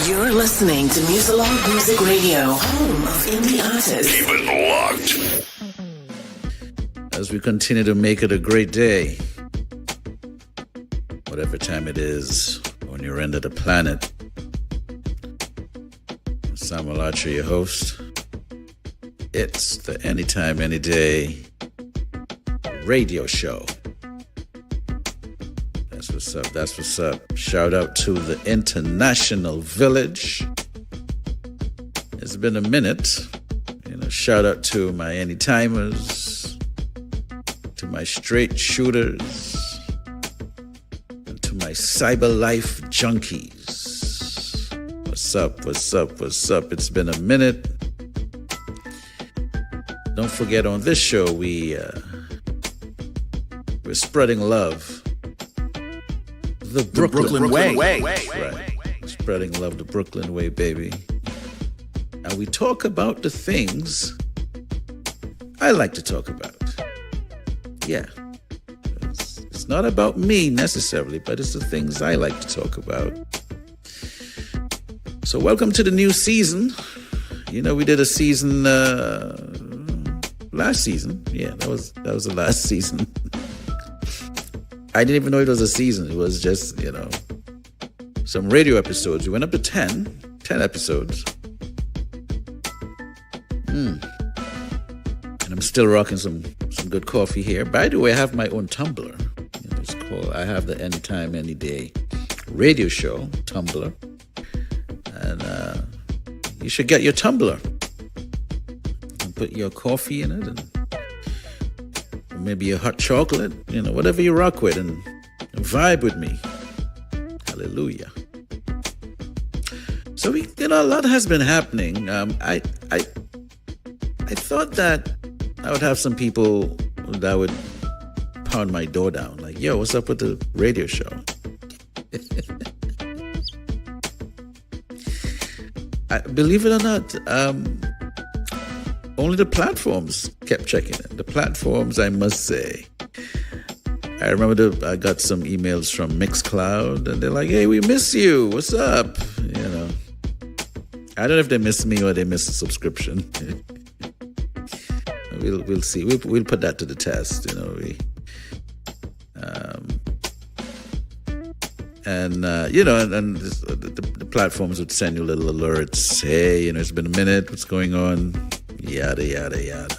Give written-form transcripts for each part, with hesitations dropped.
You're listening to Muzilog Muzik Radio, home of indie artists. Keep it locked. As we continue to make it a great day, whatever time it is on your end of the planet. Samel, your host. It's the Anytime, Anyday Radio Show. That's what's up. That's what's up. Shout out to the International Village. It's been a minute. Shout out to my Anytimers, to my straight shooters, and to my cyber life junkies. What's up? What's up? What's up? It's been a minute. Don't forget, on this show, we're spreading love. The Brooklyn way. Right. Spreading love the Brooklyn way, baby. And we talk about the things I like to talk about. Yeah. It's not about me necessarily, but it's the things I like to talk about. So welcome to the new season. We did a season last season. Yeah, that was the last season. I didn't even know it was a season. It was just, some radio episodes. We went up to 10 episodes. And I'm still rocking some good coffee here. By the way, I have my own Tumblr. It's called, I have the Anytime, Anyday Radio Show Tumblr. And you should get your Tumblr. And put your coffee in it and maybe a hot chocolate, whatever you rock with, and vibe with me. Hallelujah. So a lot has been happening. I thought that I would have some people that would pound my door down, like, yo, what's up with the radio show? Believe it or not, only the platforms kept checking it. The platforms, I must say. I remember I got some emails from Mixcloud, and they're like, hey, we miss you. What's up? I don't know if they miss me or they miss the subscription. We'll see. We'll put that to the test, And the platforms would send you little alerts. Hey, it's been a minute. What's going on? Yada yada yada.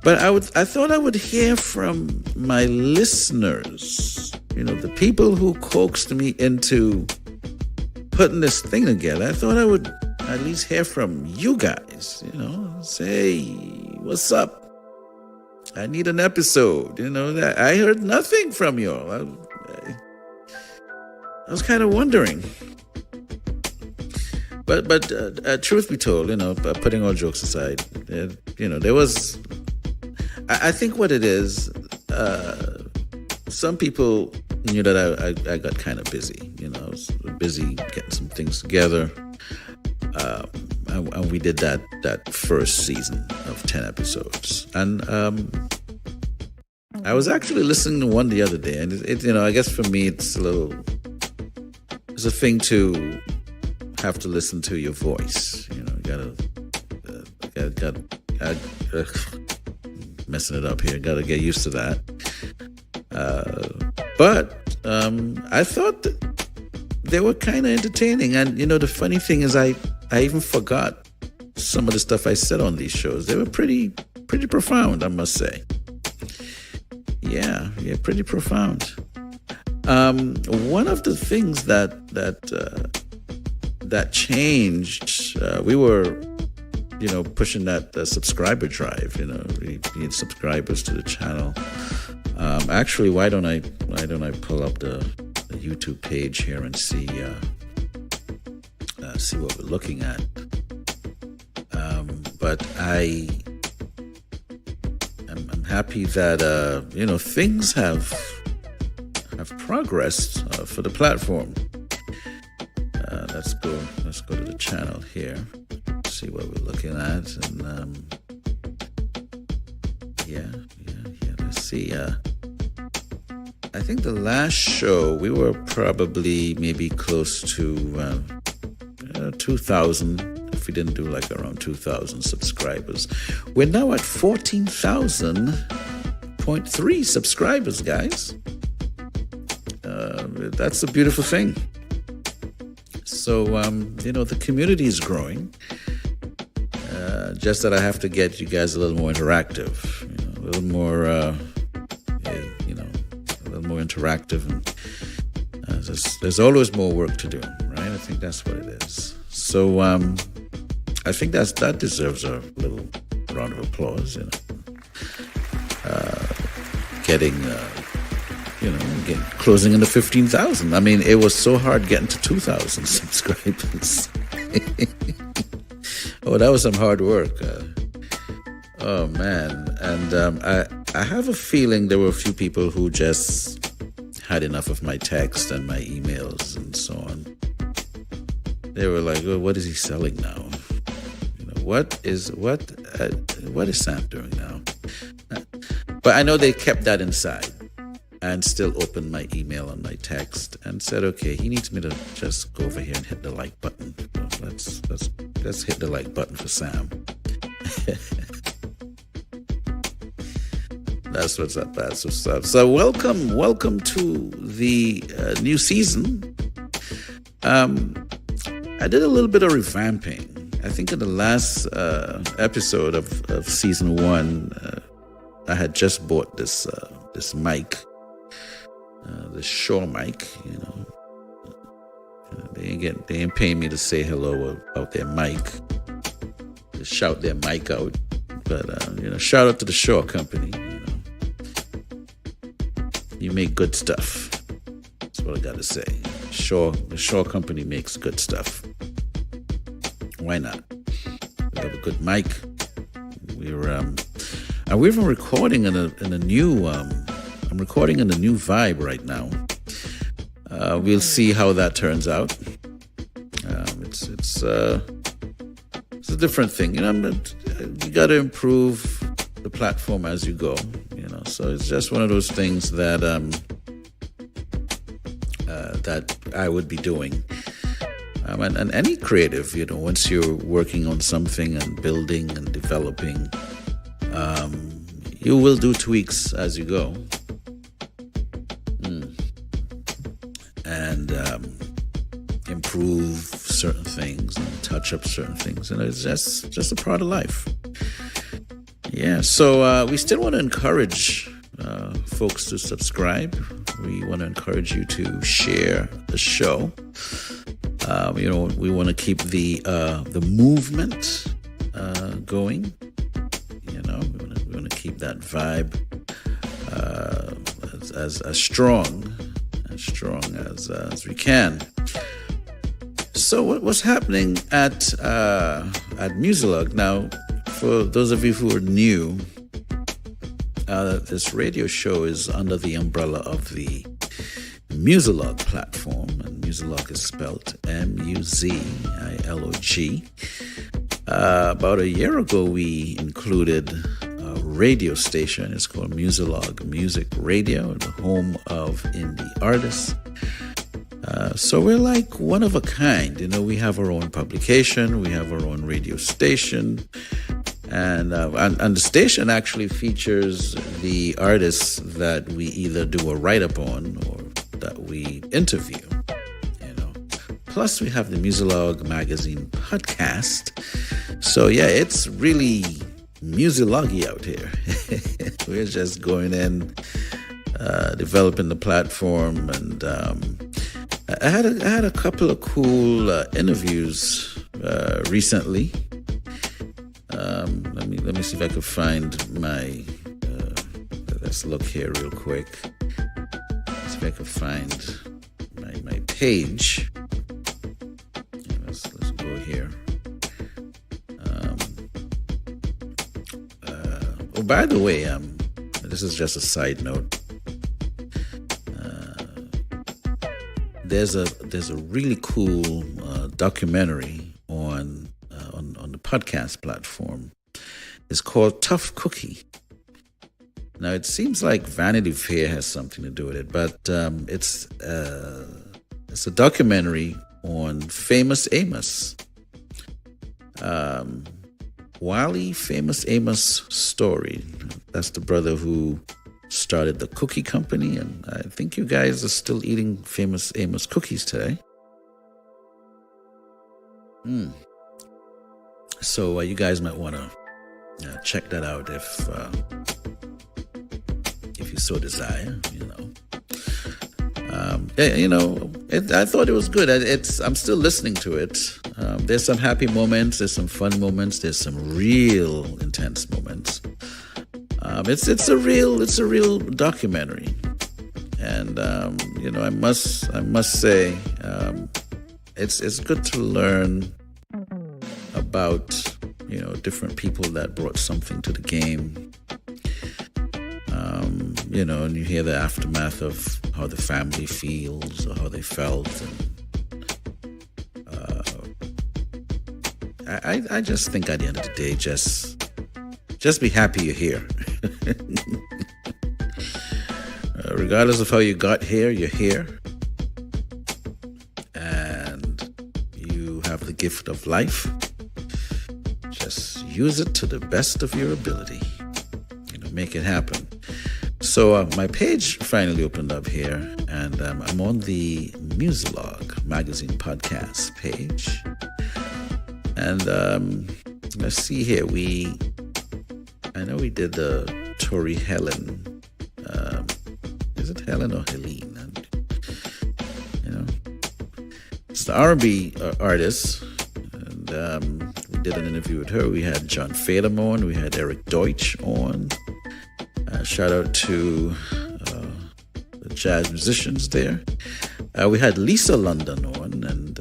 But I thought I would hear from my listeners. The people who coaxed me into putting this thing together. I thought I would at least hear from you guys. Say, what's up? I need an episode. That I heard nothing from you. I was kind of wondering. But truth be told, putting all jokes aside, there was, I think what it is, some people knew that I got kind of busy. I was busy getting some things together. And we did that first season of 10 episodes. And I was actually listening to one the other day, and I guess for me it's a thing to have to listen to your voice. Messing it up here. Gotta get used to that. But I thought that they were kind of entertaining, and the funny thing is, I even forgot some of the stuff I said on these shows. They were pretty profound, I must say. Yeah, pretty profound. One of the things that changed, we were, pushing that subscriber drive. We need subscribers to the channel. Actually, why don't I pull up the YouTube page here and see what we're looking at. But I'm happy that things have progressed for the platform. Let's go to the channel here, see what we're looking at, and let's see. I think the last show we were probably maybe close to 2,000. If we didn't do like around 2,000 subscribers, we're now at 14,000.3 subscribers, guys. That's a beautiful thing. So the community is growing. Just that I have to get you guys a little more interactive, a little more, a little more interactive, and there's always more work to do, right? I think that's what it is. So I think that deserves a little round of applause, getting closing into 15,000. I mean, it was so hard getting to 2,000 subscribers. Oh, that was some hard work. Oh, man. And I have a feeling there were a few people who just had enough of my text and my emails and so on. They were like, oh, what is he selling now? What is Sam doing now? But I know they kept that inside and still opened my email and my text and said, okay, he needs me to just go over here and hit the like button. So let's hit the like button for Sam. That's what's up. That's what's up. So welcome to the new season. I did a little bit of revamping. I think in the last episode of season 1, I had just bought this mic, this Shure mic. They ain't paying me to say hello about their mic, to shout their mic out. But shout out to the Shure company. You make good stuff. That's what I gotta say. The Shure company makes good stuff. Why not? We have a good mic. We're recording in a new. I'm recording in a new vibe right now. We'll see how that turns out. It's a different thing, you got to improve the platform as you go, So it's just one of those things that that I would be doing. And any creative, once you're working on something and building and developing, you will do tweaks as you go. And improve certain things and touch up certain things. And it's just a part of life. Yeah, so we still want to encourage folks to subscribe. We want to encourage you to share the show. We want to keep the movement going. We want to keep that vibe as strong as we can. So what's happening at Muzilog now? For those of you who are new, this radio show is under the umbrella of the Muzilog platform, and Muzilog is spelled Muzilog. About a year ago, we included a radio station. It's called Muzilog Muzik Radio, the home of indie artists. So we're like one of a kind. We have our own publication, we have our own radio station, and the station actually features the artists that we either do a write-up on or that we interview. Plus, we have the Muzilog magazine podcast. So yeah, it's really Muzilog-y out here. We're just going in, developing the platform, and I had a couple of cool interviews recently. Let me see if I can find my. Let's look here real quick. See if I can find my page. Let's go here. By the way, this is just a side note. There's a really cool documentary on the podcast platform. It's called Tough Cookie. Now, it seems like Vanity Fair has something to do with it, but it's a documentary on Famous Amos. Wally Famous Amos story. That's the brother who started the cookie company, and I think you guys are still eating Famous Amos cookies today. So you guys might want to check that out if you so desire. I thought it was good. I'm still listening to it. There's some happy moments. There's some fun moments. There's some real intense moments. It's a real documentary, and I must say, it's good to learn about different people that brought something to the game. And you hear the aftermath of how the family feels or how they felt. And I just think at the end of the day, just be happy you're here. Regardless of how you got here, you're here. And you have the gift of life. Just use it to the best of your ability. Make it happen. So my page finally opened up here, and I'm on the Muzilog magazine podcast page. And let's see here. I know we did the Tori Helen. Is it Helen or Helene? It's the R&B artist. And we did an interview with her. We had John Fadem on. We had Eric Deutsch on. Shout out to the jazz musicians there. We had Lisa London on, and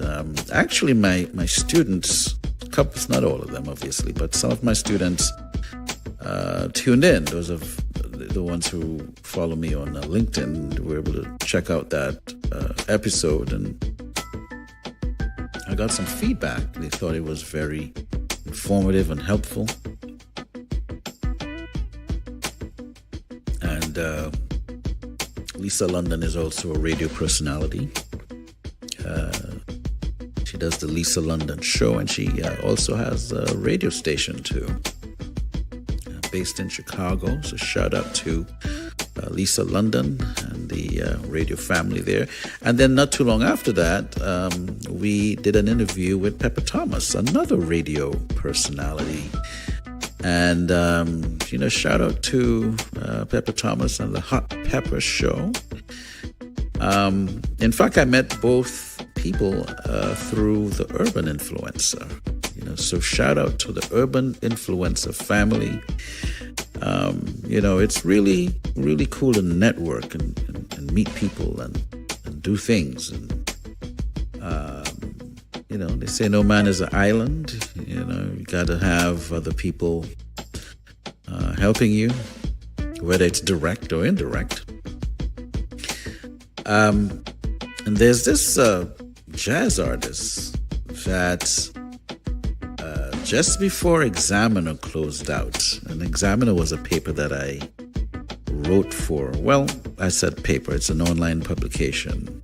actually my students, couples, not all of them obviously, but some of my students tuned in. Those of the ones who follow me on LinkedIn were able to check out that episode, and I got some feedback. They thought it was very informative and helpful. And Lisa London is also a radio personality. She does the Lisa London Show, and she also has a radio station too, based in Chicago. So shout out to Lisa London and the radio family there. And then not too long after that, we did an interview with Pepper Thomas, another radio personality. And, shout out to Pepper Thomas and the Hot Pepper Show. In fact, I met both people through the Urban Influencer. So shout out to the Urban Influencer family. It's really, really cool to network and meet people and do things. And, they say no man is an island. You got to have other people helping you, whether it's direct or indirect. And there's this jazz artist that just before Examiner closed out, and Examiner was a paper that I wrote for. Well, I said paper, it's an online publication.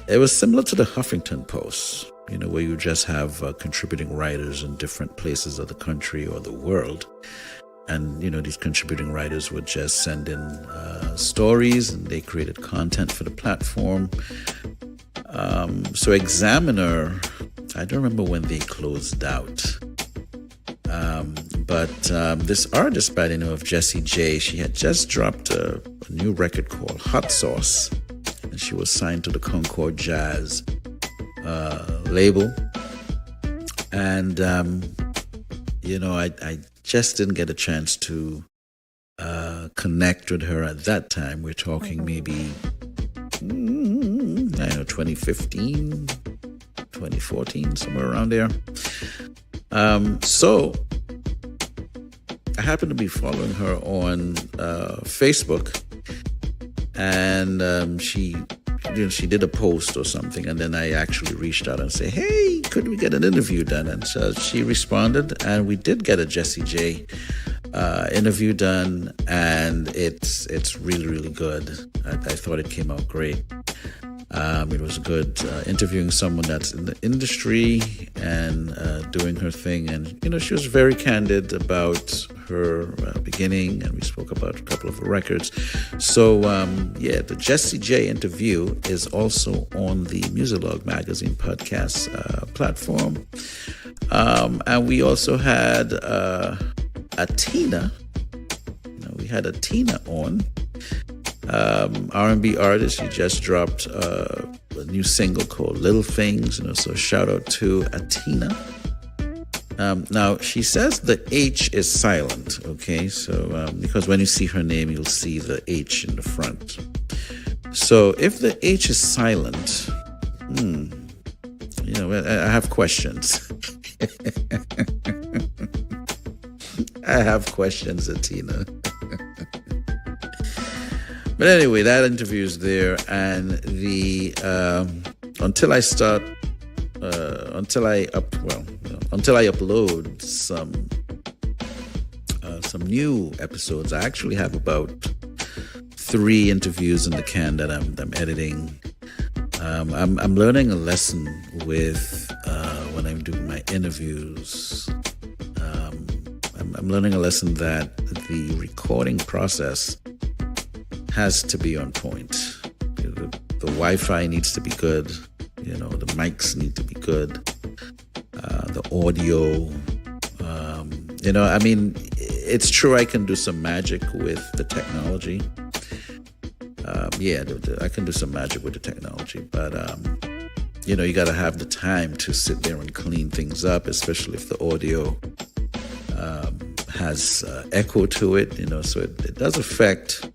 It was similar to the Huffington Post, where you just have contributing writers in different places of the country or the world. And, these contributing writers would just send in stories, and they created content for the platform. So Examiner, I don't remember when they closed out. But this artist by the name of Jessie J, she had just dropped a new record called Hot Sauce. And she was signed to the Concord Jazz label. And, I just didn't get a chance to connect with her at that time. We're talking maybe, 2015, 2014, somewhere around there. So I happened to be following her on Facebook, and she did a post or something, and then I actually reached out and said, hey, could we get an interview done? And so she responded, and we did get a Jessie J interview done, and it's really, really good. I thought it came out great. It was good interviewing someone that's in the industry and doing her thing. And, she was very candid about her beginning, and we spoke about a couple of her records. So, the Jessie J interview is also on the Muzilog Magazine podcast platform. And we also had Atina. We had Atina on. R&B artist. She just dropped a new single called Little Things, so shout out to Atina. Now, she says the H is silent, okay? So, because when you see her name, you'll see the H in the front. So, if the H is silent, I have questions. I have questions, Atina. But anyway, that interview is there, and the until I upload some new episodes, I actually have about 3 interviews in the can that I'm editing. I'm learning a lesson with when I'm doing my interviews. I'm learning a lesson that the recording process has to be on point. The Wi-Fi needs to be good. The mics need to be good. The audio. It's true I can do some magic with the technology. I can do some magic with the technology. But, you got to have the time to sit there and clean things up, especially if the audio has echo to it, so it does affect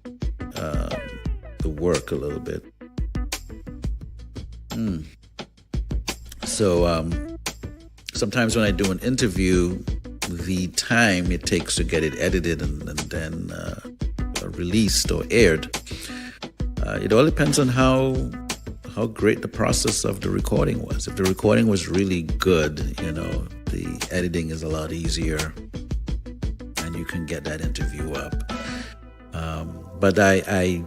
the work a little bit. So sometimes when I do an interview, the time it takes to get it edited and then released or aired, it all depends on how great the process of the recording was. If the recording was really good, the editing is a lot easier, and you can get that interview up. But I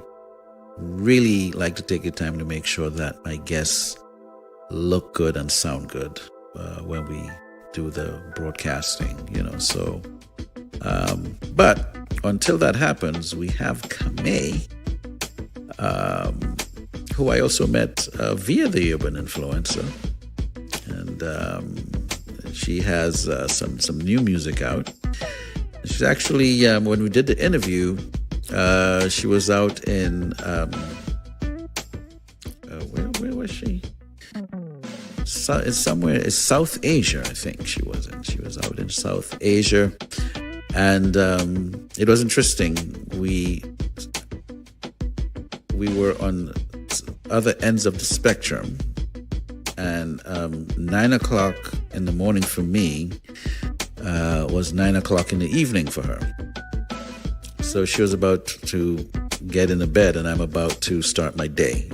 really like to take the time to make sure that my guests look good and sound good when we do the broadcasting, So, but until that happens, we have Kame, who I also met via the Urban Influencer, and she has some new music out. She's actually, when we did the interview, she was out in, where was she? It's South Asia, I think she was in. She was out in South Asia. And it was interesting. We were on other ends of the spectrum. And 9 o'clock in the morning for me was 9 o'clock in the evening for her. So she was about to get into bed, and I'm about to start my day,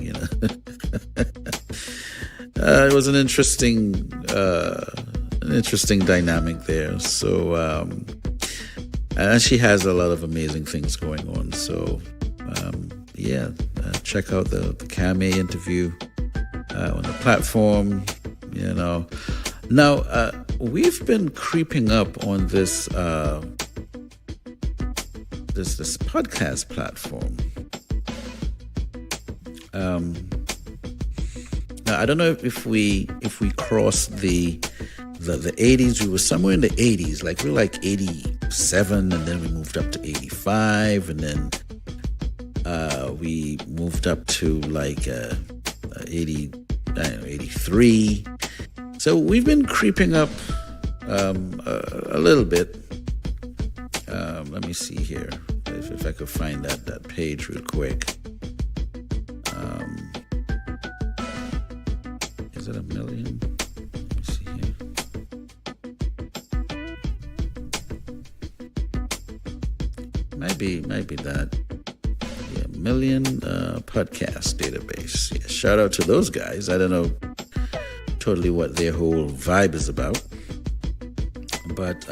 It was an interesting dynamic there. So, and she has a lot of amazing things going on. So, check out the Kame interview on the platform. Now we've been creeping up on this this podcast platform. Now, I don't know if we crossed the 80s. We were somewhere in the 80s, like we were like 87, and then we moved up to 85, and then we moved up to like 83. So we've been creeping up a little bit. Let me see here if I could find that page real quick. Is it 1 million? Let me see here. Might be that. Yeah, million podcast database. Yeah, shout out to those guys. I don't know totally what their whole vibe is about, but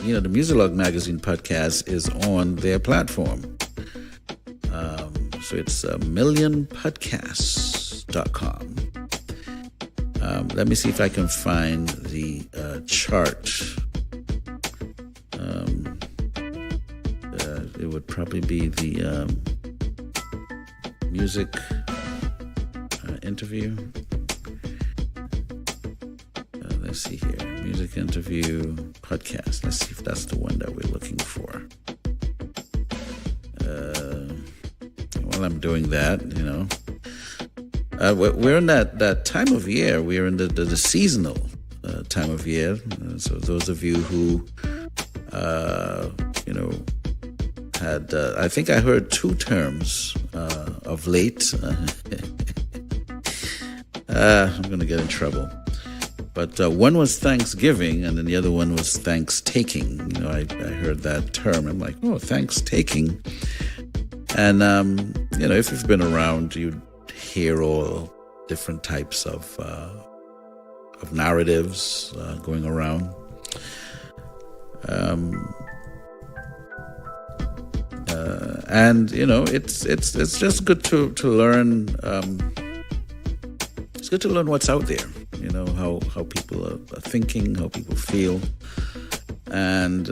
the Muzilog Magazine podcast is on their platform. So it's millionpodcasts.com. Let me see if I can find the chart. It would probably be the music interview. Let's see here. Music interview podcast. Let's see if that's the one that we're looking for. While I'm doing that, we're in that time of year. We're in the seasonal time of year. So those of you who, had, I think I heard two terms of late. I'm going to get in trouble. But one was Thanksgiving, and then the other one was thanks-taking. I heard that term. I'm like, oh, thanks-taking. And, if you've been around, you'd hear all different types of narratives going around. And it's just good to learn. It's good to learn what's out there. How people are thinking, how people feel, and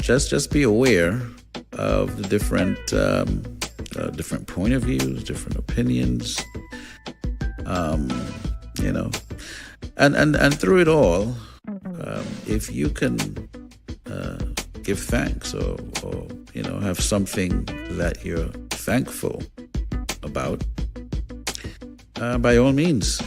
just be aware of the different point of views, different opinions. And through it all, if you can give thanks or have something that you're thankful about, by all means,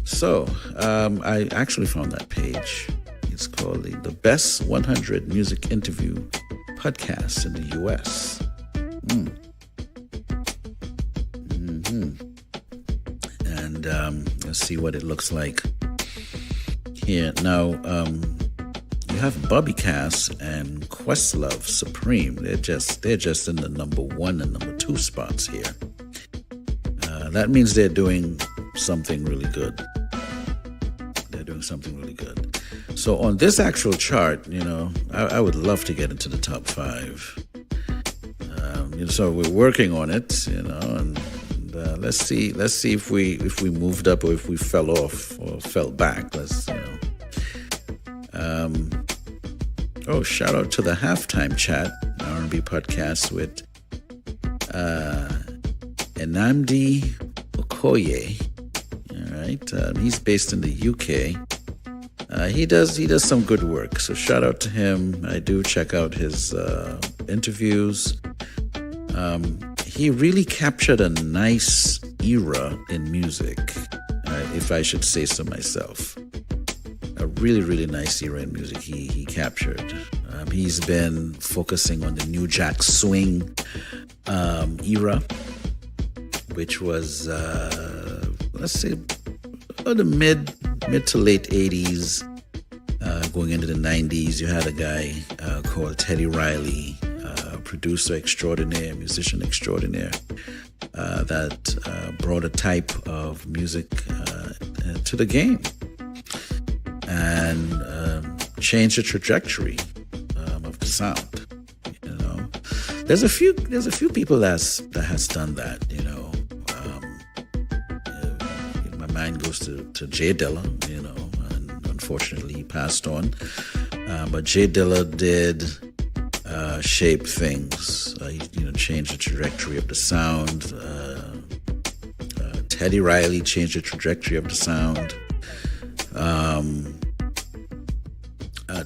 So I actually found that page. It's called the Best 100 Music Interview Podcasts in the U.S. And let's see what it looks like here. Now, you have Bobbycast and Questlove Supreme. They're just in the number 1 and number 2 spots here. That means they're doing something really good. Something really good. So on this actual chart, I would love to get into the top 5. So we're working on it, and let's see if we moved up or if we fell off or fell back. Shout out to the Halftime Chat R&B podcast with Enamdi Okoye. All right, he's based in the UK. He does some good work, so shout out to him. I do check out his interviews. He really captured a nice era in music, if I should say so myself. A really, really nice era in music he captured. He's been focusing on the New Jack Swing era, which was, let's say, the mid to late 80s, going into the 90s. You had a guy called Teddy Riley, producer extraordinaire, musician extraordinaire, that brought a type of music to the game and changed the trajectory of the sound. There's a few people that has done that. My mind goes to Jay Dilla, and unfortunately he passed on. But Jay Dilla did shape things. He changed the trajectory of the sound. Teddy Riley changed the trajectory of the sound.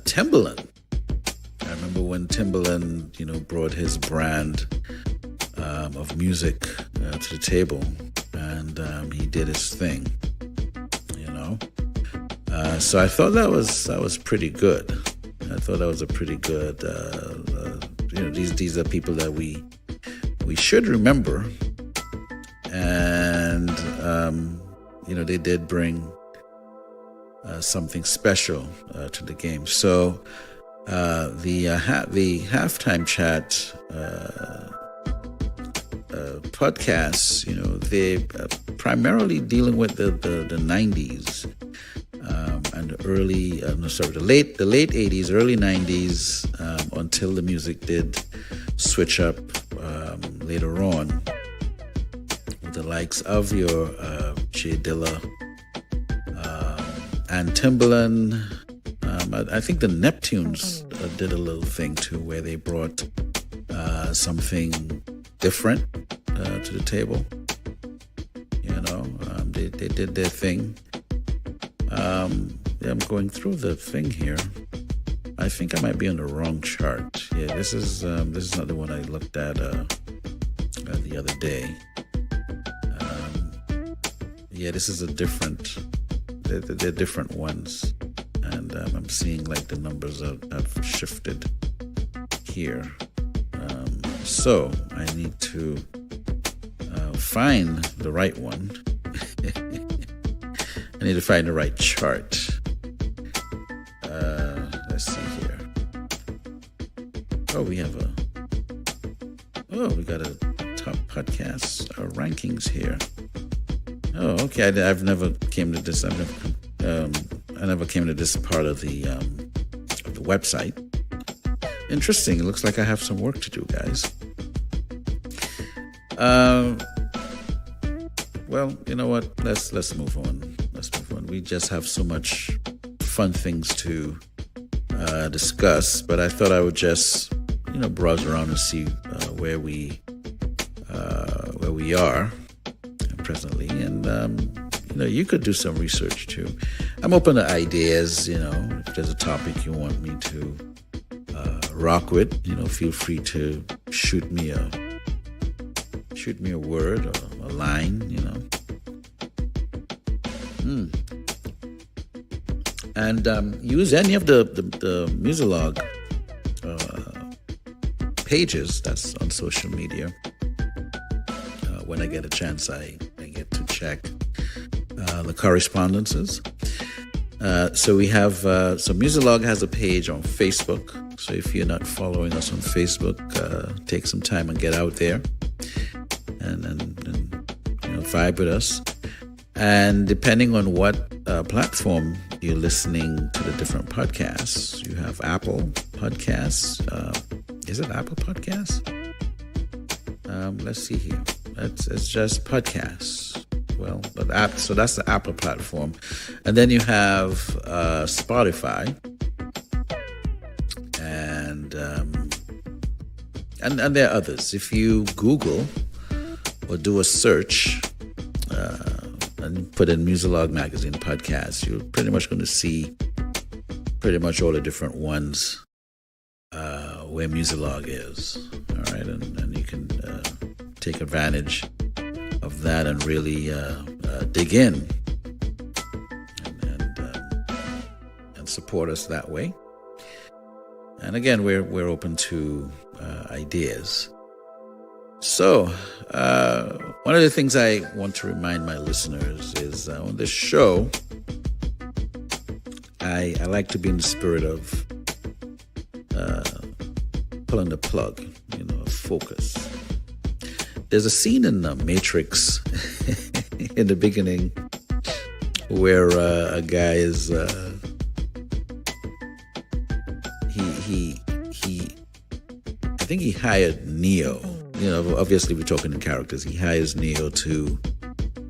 Timbaland. I remember when Timbaland, brought his brand of music to the table, and he did his thing. So I thought that was pretty good. I thought that was a pretty good. These are people that we should remember, and they did bring something special to the game. So the halftime chat podcasts, they primarily dealing with the 90s. and the late 80s, early 90s, until the music did switch up later on with the likes of your Jay Dilla and Timbaland. I think the Neptunes did a little thing too, where they brought something different to the table. They did their thing. I'm going through the thing here. I think I might be on the wrong chart. Yeah, this is not the one I looked at the other day. This is a different. They're different ones, and I'm seeing like the numbers have shifted here. So I need to find the right one. I need to find the right chart. Let's see here. We got a top podcast rankings here. Okay. I've never came to this. I never came to this part of the website. Interesting. It looks like I have some work to do, guys. Well, you know what? Let's move on. We just have so much fun things to discuss, but I thought I would just, browse around and see where we are presently, and you could do some research too. I'm open to ideas. If there's a topic you want me to rock with, feel free to shoot me a word or a line, And use any of the Muzilog pages that's on social media. When I get a chance, I get to check the correspondences. So we have, Muzilog has a page on Facebook. So if you're not following us on Facebook, take some time and get out there and vibe with us. And depending on what platform you're listening to the different podcasts, you have Apple Podcasts. Is it Apple Podcasts? Let's see here. It's just podcasts. Well, but so that's the Apple platform. And then you have Spotify. And there are others. If you Google or do a search and put in Muzilog Magazine podcast, you're pretty much going to see pretty much all the different ones where Muzilog is. All right, and you can take advantage of that and really dig in and support us that way. And again, we're open to ideas. So, one of the things I want to remind my listeners is on this show, I like to be in the spirit of pulling the plug, focus. There's a scene in The Matrix in the beginning where a guy is I think he hired Neo. Obviously we're talking in characters. He hires Neo to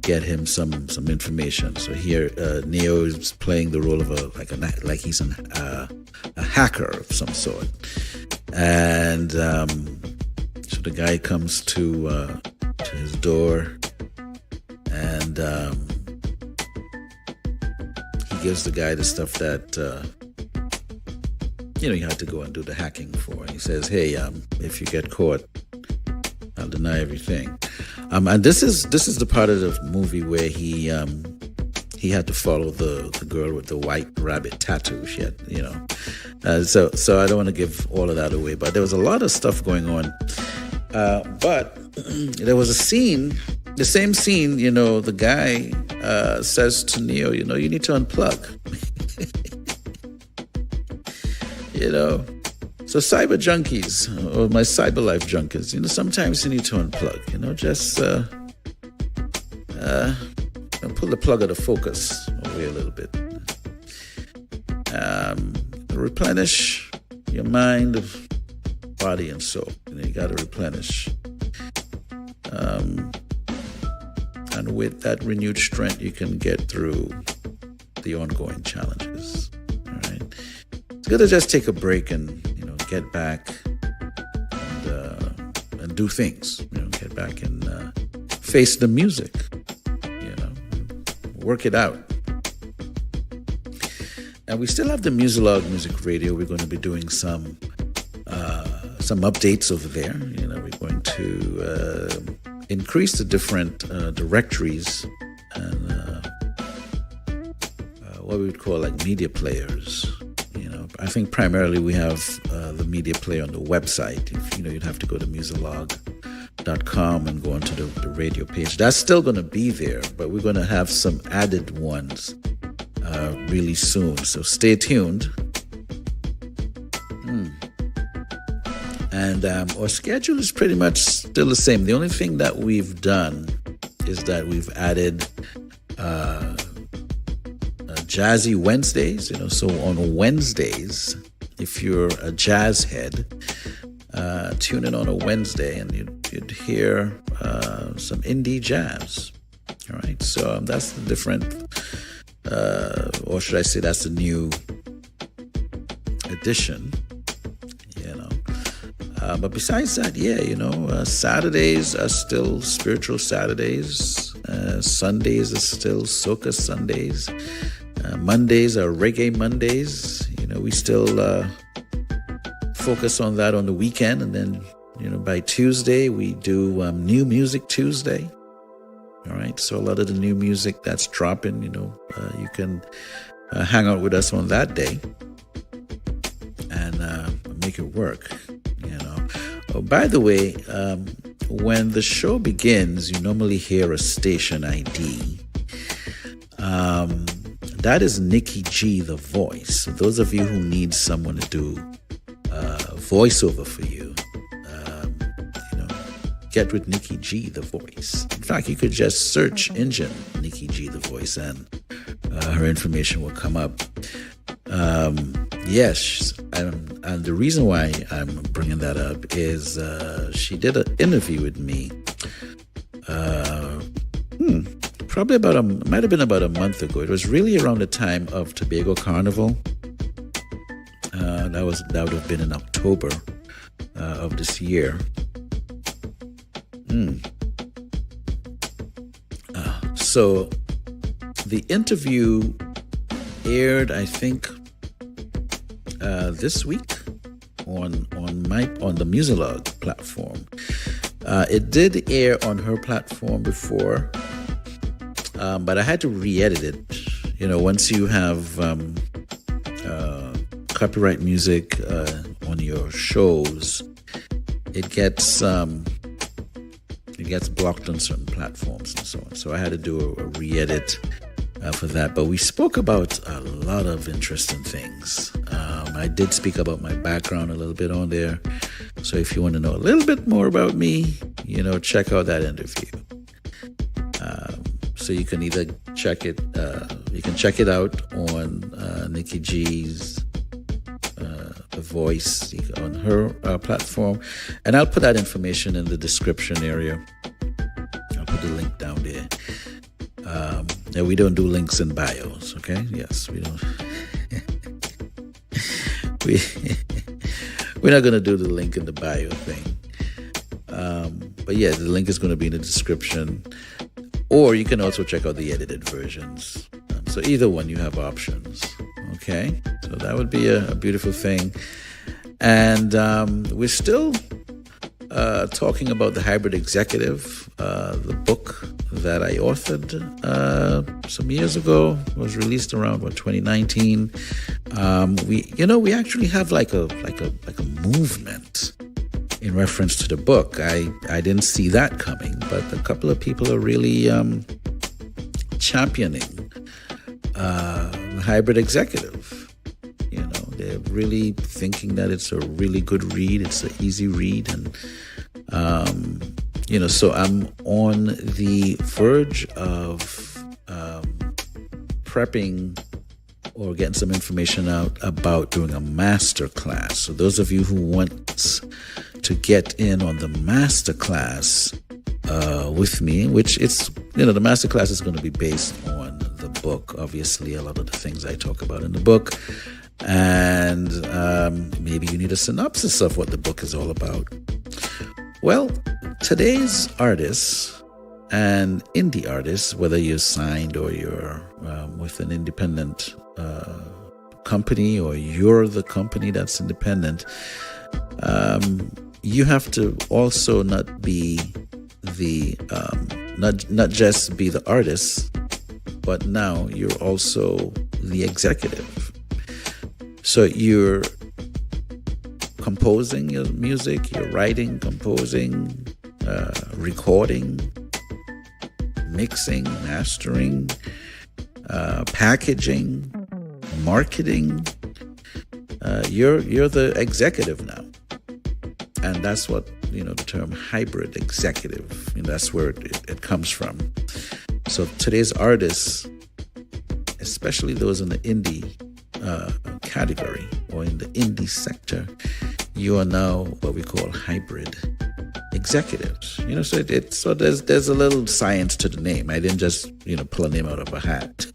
get him some information. So here Neo is playing the role of like he's a hacker of some sort. And so the guy comes to his door, and he gives the guy the stuff that you had to go and do the hacking for. He says, "Hey, if you get caught, I'll deny everything." And this is the part of the movie where he had to follow the girl with the white rabbit tattoo. She had, so I don't want to give all of that away, but there was a lot of stuff going on. But there was a scene, the same scene, the guy says to Neo, you need to unplug. So cyber junkies, or my cyber life junkies, sometimes you need to unplug, just pull the plug of the focus away a little bit. replenish your mind, body, and soul. You got to replenish. And with that renewed strength, you can get through the ongoing challenges. All right. It's good to just take a break and, get back and do things. Get back and face the music. Work it out. And we still have the Muzilog Muzik Radio. We're going to be doing some updates over there. We're going to increase the different directories and what we would call like media players. I think primarily we have the media player on the website. You'd have to go to Muzilog.com and go onto the radio page. That's still going to be there, but we're going to have some added ones really soon. So stay tuned. And our schedule is pretty much still the same. The only thing that we've done is that we've added Jazzy Wednesdays. So on Wednesdays, if you're a jazz head, tune in on a Wednesday and you'd hear some indie jazz. All right, so that's the different, or should I say that's the new addition. But besides that, Saturdays are still spiritual Saturdays. Sundays are still soca Sundays. Mondays are reggae Mondays. We still focus on that on the weekend. And then, by Tuesday, we do New Music Tuesday. All right. So a lot of the new music that's dropping, you can hang out with us on that day and make it work. Oh, by the way, when the show begins, you normally hear a station ID. That is Nikki G, the voice. So those of you who need someone to do voiceover for you, get with Nikki G, the voice. In fact, you could just search engine Nikki G, the voice, and her information will come up. Yes, and the reason why I'm bringing that up is she did an interview with me. Probably might have been about a month ago. It was really around the time of Tobago Carnival. That would have been in October of this year. So the interview aired, I think, this week on the Muzilog platform. It did air on her platform before, but I had to re-edit it. Once you have copyright music on your shows, it gets blocked on certain platforms and so on. So I had to do a re-edit for that. But we spoke about a lot of interesting things. I did speak about my background a little bit on there. So if you want to know a little bit more about me, check out that interview. So you can either check it out on Nikki G's The Voice on her platform. And I'll put that information in the description area. I'll put the link down there. Yeah, we don't do links in bios, okay? Yes, we don't. We're not going to do the link in the bio thing. But yeah, the link is going to be in the description. Or you can also check out the edited versions. So either one, you have options, okay? So that would be a beautiful thing. And we're still talking about The Hybrid Executive, the book that I authored some years ago. It was released around 2019. We actually have like a movement in reference to the book. I didn't see that coming, but a couple of people are really championing The Hybrid Executive. They're really thinking that it's a really good read. It's an easy read. And, so I'm on the verge of prepping or getting some information out about doing a MasterClass. So those of you who want to get in on the MasterClass with me, which it's, the MasterClass is going to be based on the book, obviously, a lot of the things I talk about in the book. And maybe you need a synopsis of what the book is all about. Well, today's artists and indie artists, whether you're signed or you're with an independent company, or you're the company that's independent, you have to also not be not just be the artist, but now you're also the executive. So you're composing your music, you're writing, composing, recording, mixing, mastering, packaging, marketing. You're the executive now. And that's what, the term hybrid executive, that's where it comes from. So today's artists, especially those in the indie category or in the indie sector, you are now what we call hybrid executives. So there's a little science to the name. I didn't just pull a name out of a hat.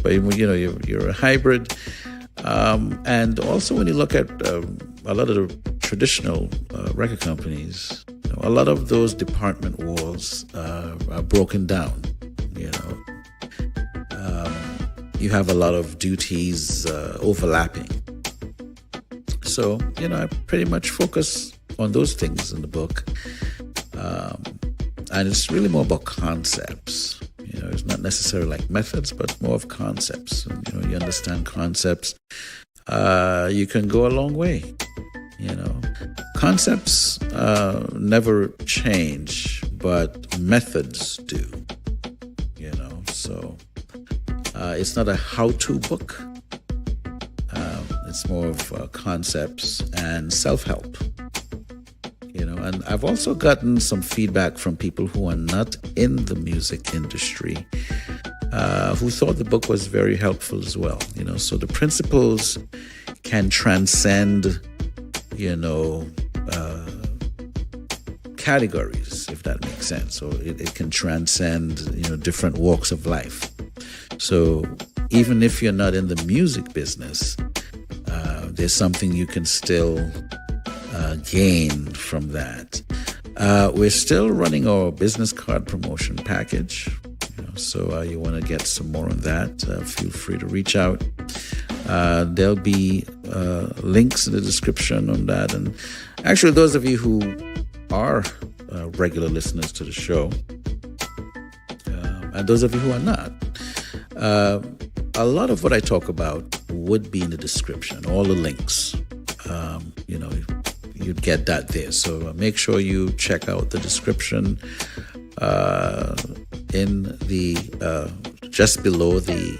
But you're a hybrid. And also when you look at a lot of the traditional record companies, a lot of those department walls are broken down. You have a lot of duties overlapping. So, I pretty much focus on those things in the book. And it's really more about concepts. It's not necessarily like methods, but more of concepts. And, you understand concepts, you can go a long way. Concepts never change, but methods do. So it's not a how-to book. It's more of concepts and self-help. And I've also gotten some feedback from people who are not in the music industry, who thought the book was very helpful as well. So the principles can transcend, categories, if that makes sense. So it can transcend, different walks of life. So even if you're not in the music business, there's something you can still gain from that. We're still running our business card promotion package. So you want to get some more on that, feel free to reach out. There'll be links in the description on that. And actually, those of you who are regular listeners to the show, and those of you who are not, a lot of what I talk about would be in the description, all the links. You'd get that there. So make sure you check out the description in the just below the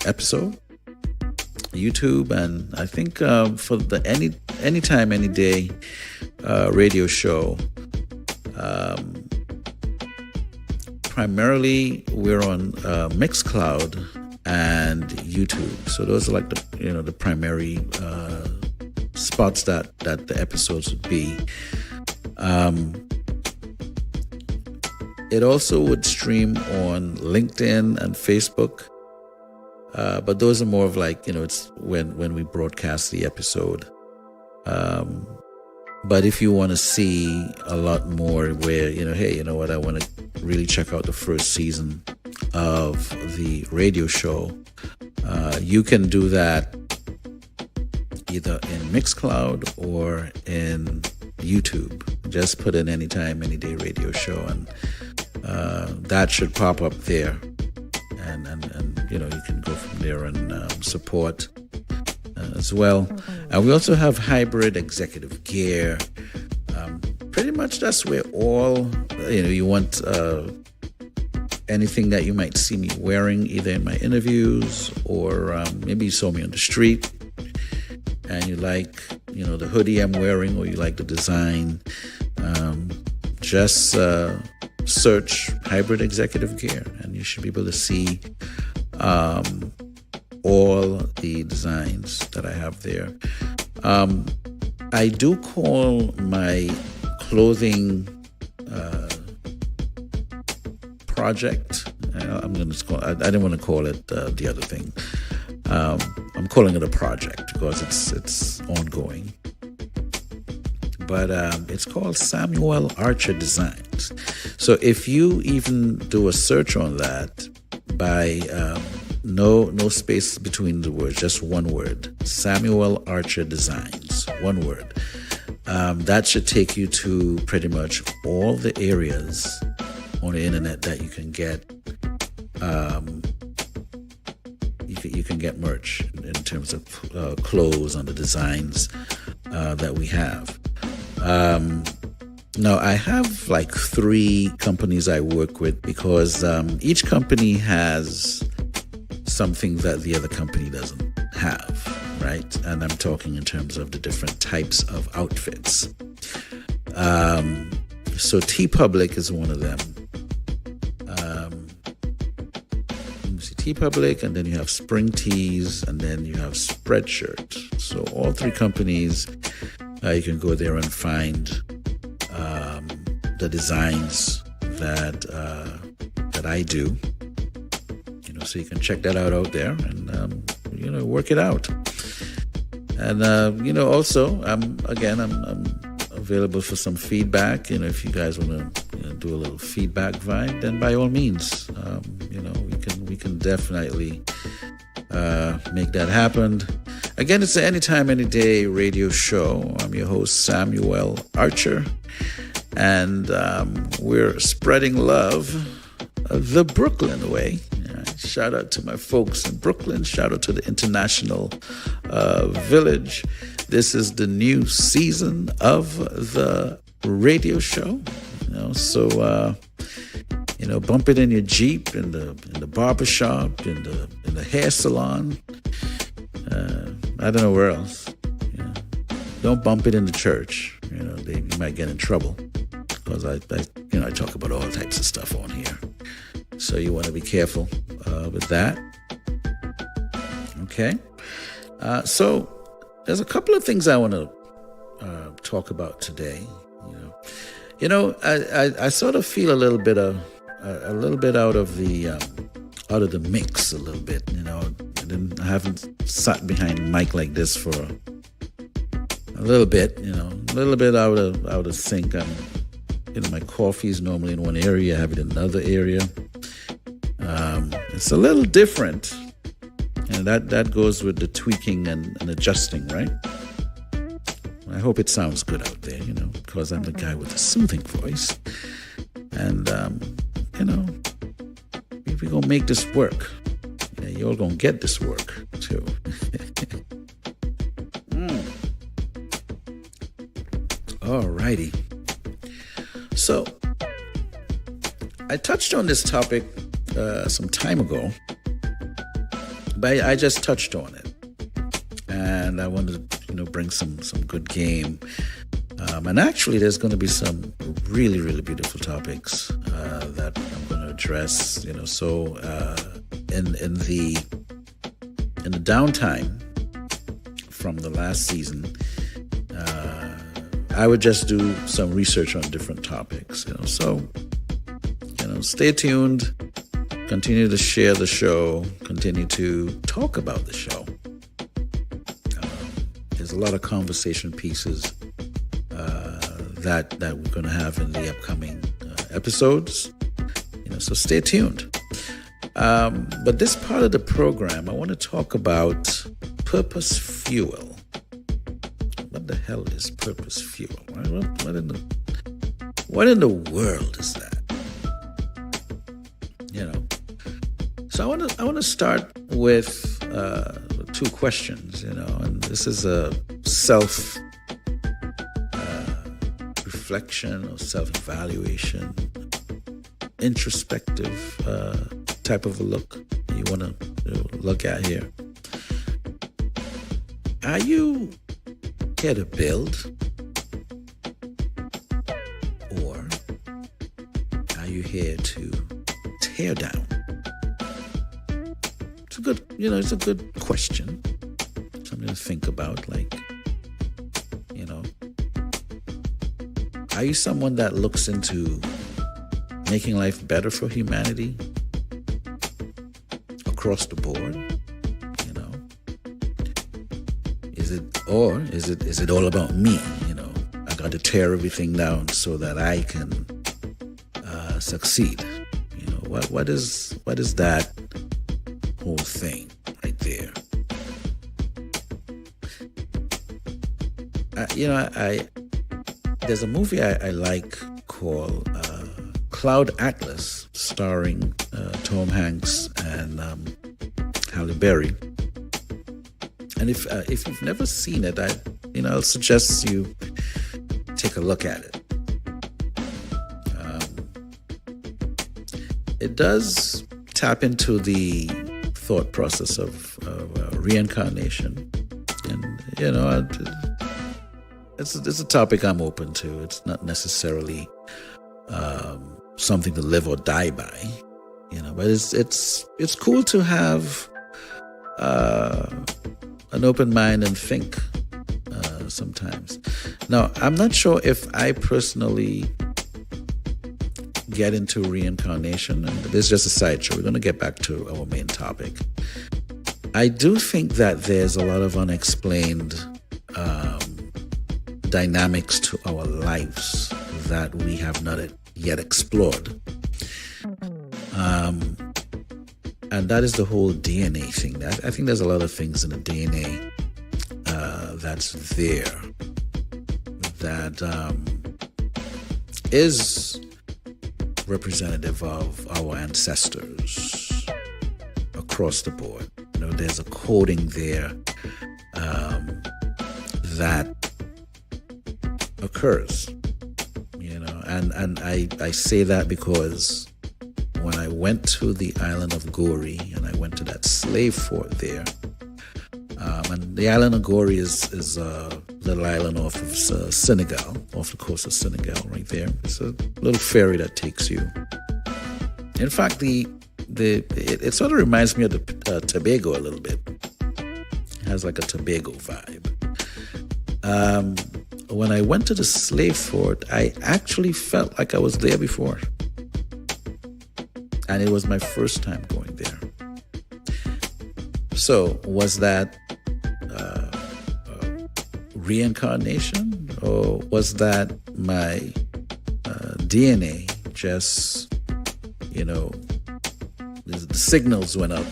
episode, YouTube, and I think for the Anytime, Anyday radio show, primarily we're on Mixcloud and YouTube. So those are like the primary spots that the episodes would be. It also would stream on LinkedIn and Facebook, but those are more of like, it's when we broadcast the episode. But if you want to see a lot more where, hey, I want to really check out the first season of the radio show, you can do that either in Mixcloud or in YouTube. Just put in Anytime, Anyday Radio Show, and that should pop up there. And you can go from there and support as well. And we also have hybrid executive gear. Pretty much that's where all, you want anything that you might see me wearing, either in my interviews or maybe you saw me on the street and you like, the hoodie I'm wearing, or you like the design, just search hybrid executive gear and you should be able to see all the designs that I have there. I do call my clothing project. I'm going to call. I didn't want to call it the other thing. I'm calling it a project because it's ongoing. But it's called Samuel Archer Designs. So if you even do a search on that by no space between the words, just one word, Samuel Archer Designs, one word. That should take you to pretty much all the areas on the internet that you can get. You can get merch in terms of clothes on the designs that we have. Now, I have like 3 companies I work with because each company has something that the other company doesn't have, right? And I'm talking in terms of the different types of outfits. So T-Public is one of them. T-Public, and then you have Spring Tees, and then you have Spreadshirt. So all 3 companies, you can go there and find the designs that I do. So you can check that out there and work it out. And also I'm available for some feedback. If you guys want to do a little feedback vibe, then by all means, we can definitely make that happen. Again, it's the Anytime, Any Day radio show. I'm your host, Samuel Archer, and we're spreading love the Brooklyn way. Shout out to my folks in Brooklyn. Shout out to the International Village. This is the new season of the radio show. So bump it in your Jeep, in the barbershop, in the hair salon. I don't know where else. Don't bump it in the church. You might get in trouble because I talk about all types of stuff on here. So you want to be careful with that. Okay. So there's a couple of things I want to talk about today. I sort of feel a little bit out of the mix a little bit. I haven't sat behind a mic like this for a little bit. A little bit out of sync. My coffee is normally in one area. I have it in another area. It's a little different, and that goes with the tweaking and adjusting, right? I hope it sounds good out there, because I'm the guy with the soothing voice. And, we're going to make this work. You're going to get this work, too. Alrighty. So, I touched on this topic some time ago, but I just touched on it. And I wanted to, bring some good game. And actually, there's going to be some really, really beautiful topics that I'm going to address. So in the downtime from the last season, I would just do some research on different topics. So stay tuned. Continue to share the show. Continue to talk about the show. There's a lot of conversation pieces that we're going to have in the upcoming episodes. So stay tuned. But this part of the program, I want to talk about purpose fuel. What the hell is purpose fuel? What in the world is that? So I want to start with 2 questions, and this is a self reflection or self-evaluation, introspective type of a look you want to look at here. Are you here to build, or are you here to tear down? good, you know, it's a good question. Something to think about. Like, you know, are you someone that looks into making life better for humanity across the board? You know, is it all about me? You know, I got to tear everything down so that I can succeed. You know, what is that whole thing right there? You know, there's a movie I like called Cloud Atlas, starring Tom Hanks and Halle Berry. And if you've never seen it, I'll suggest you take a look at it. It does tap into the thought process of reincarnation, and you know, it's a topic I'm open to. It's not necessarily something to live or die by, you know, but it's cool to have an open mind and think sometimes. Now, I'm not sure if I personally get into reincarnation, and this is just a sideshow. We're going to get back to our main topic. I do think that there's a lot of unexplained dynamics to our lives that we have not yet explored. And that is the whole DNA thing. I think there's a lot of things in the DNA that's there that is representative of our ancestors across the board. You know, there's a coding there that occurs, you know, and I say that because when I went to the island of Gori and I went to that slave fort there, and the island of Gori is a little island off of Senegal, off the coast of Senegal, right there. It's a little ferry that takes you. In fact, it sort of reminds me of the Tobago a little bit. It has like a Tobago vibe. When I went to the slave fort, I actually felt like I was there before. And it was my first time going there. So, was that reincarnation? Or was that my DNA just, you know, the signals went up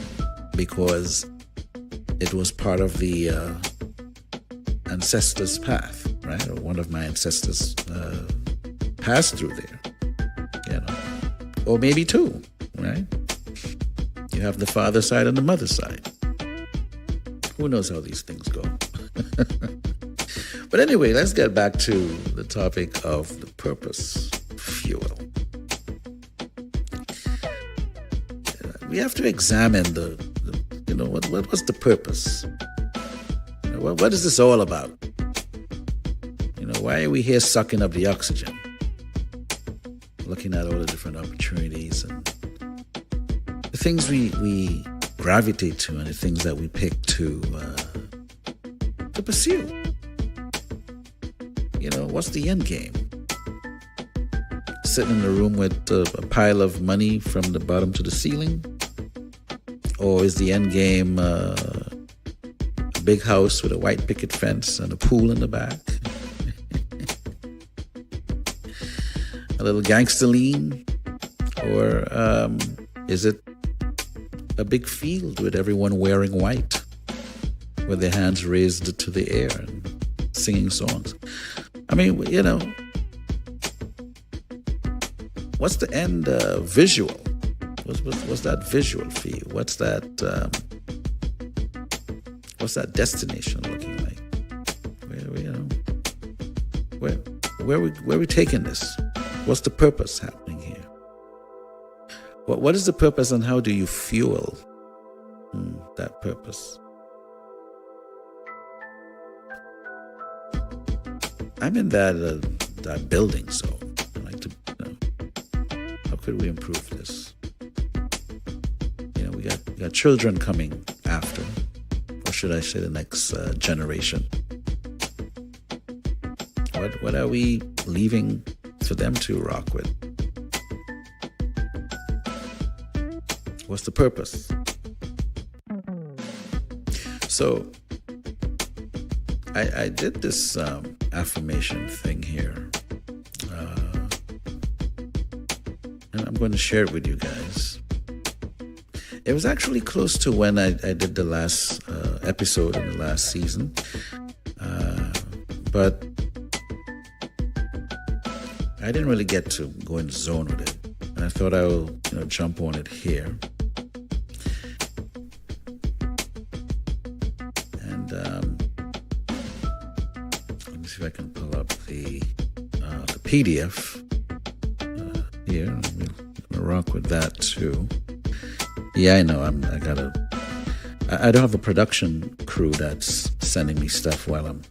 because it was part of the ancestors' path, right? Or one of my ancestors passed through there, you know. Or maybe two, right? You have the father side and the mother side. Who knows how these things go? But anyway, let's get back to the topic of the purpose fuel. We have to examine you know, what was the purpose? You know, what is this all about? You know, why are we here sucking up the oxygen? Looking at all the different opportunities and the things we gravitate to and the things that we pick to pursue. You know, what's the end game? Sitting in a room with a pile of money from the bottom to the ceiling? Or is the end game a big house with a white picket fence and a pool in the back? A little gangster lean? Or is it a big field with everyone wearing white with their hands raised to the air and singing songs? I mean, you know, what's the end visual? What's that visual for you? What's that destination looking like? Where are we taking this? What's the purpose happening here? What is the purpose and how do you fuel that purpose? I'm in that building, so I like to, you know, how could we improve this? You know, we got got children coming after, or should I say the next generation. What are we leaving for them to rock with? What's the purpose? So I did this affirmation thing here, and I'm going to share it with you guys. It was actually close to when I did the last episode in the last season, but I didn't really get to go in the zone with it, and I thought I will, jump on it here. And let me see if I can pull up the PDF here. I'm gonna rock with that too. Yeah, I know. I don't have a production crew that's sending me stuff while I'm.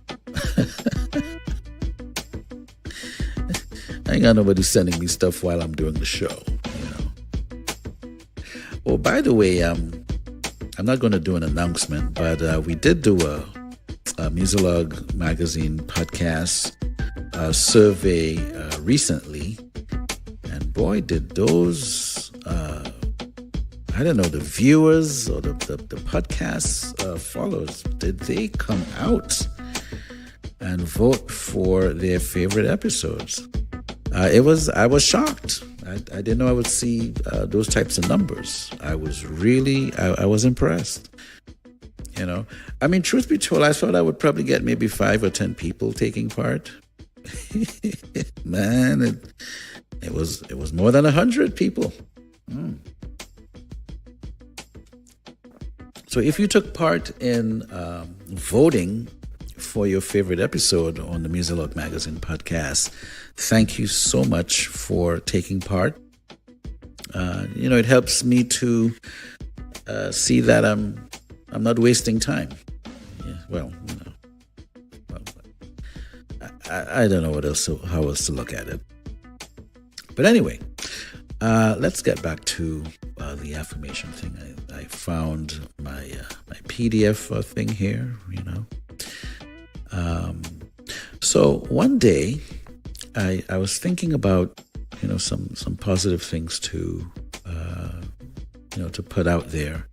I ain't got nobody sending me stuff while I'm doing the show, Oh, by the way, I'm not going to do an announcement, but we did do a Muzilog Magazine podcast survey recently, and boy, did those I don't know, the viewers or the podcast followers, did they come out and vote for their favorite episodes? I was shocked. I didn't know I would see those types of numbers. I was impressed. I mean, truth be told, I thought I would probably get maybe 5 or 10 people taking part. Man, it was more than 100 people. So if you took part in voting for your favorite episode on the Muzilog Magazine podcast, thank you so much for taking part. It helps me to see that I'm not wasting time. Yeah, I don't know how else to look at it. But anyway, let's get back to the affirmation thing. I found my PDF thing here. So one day, I was thinking about some positive things to put out there.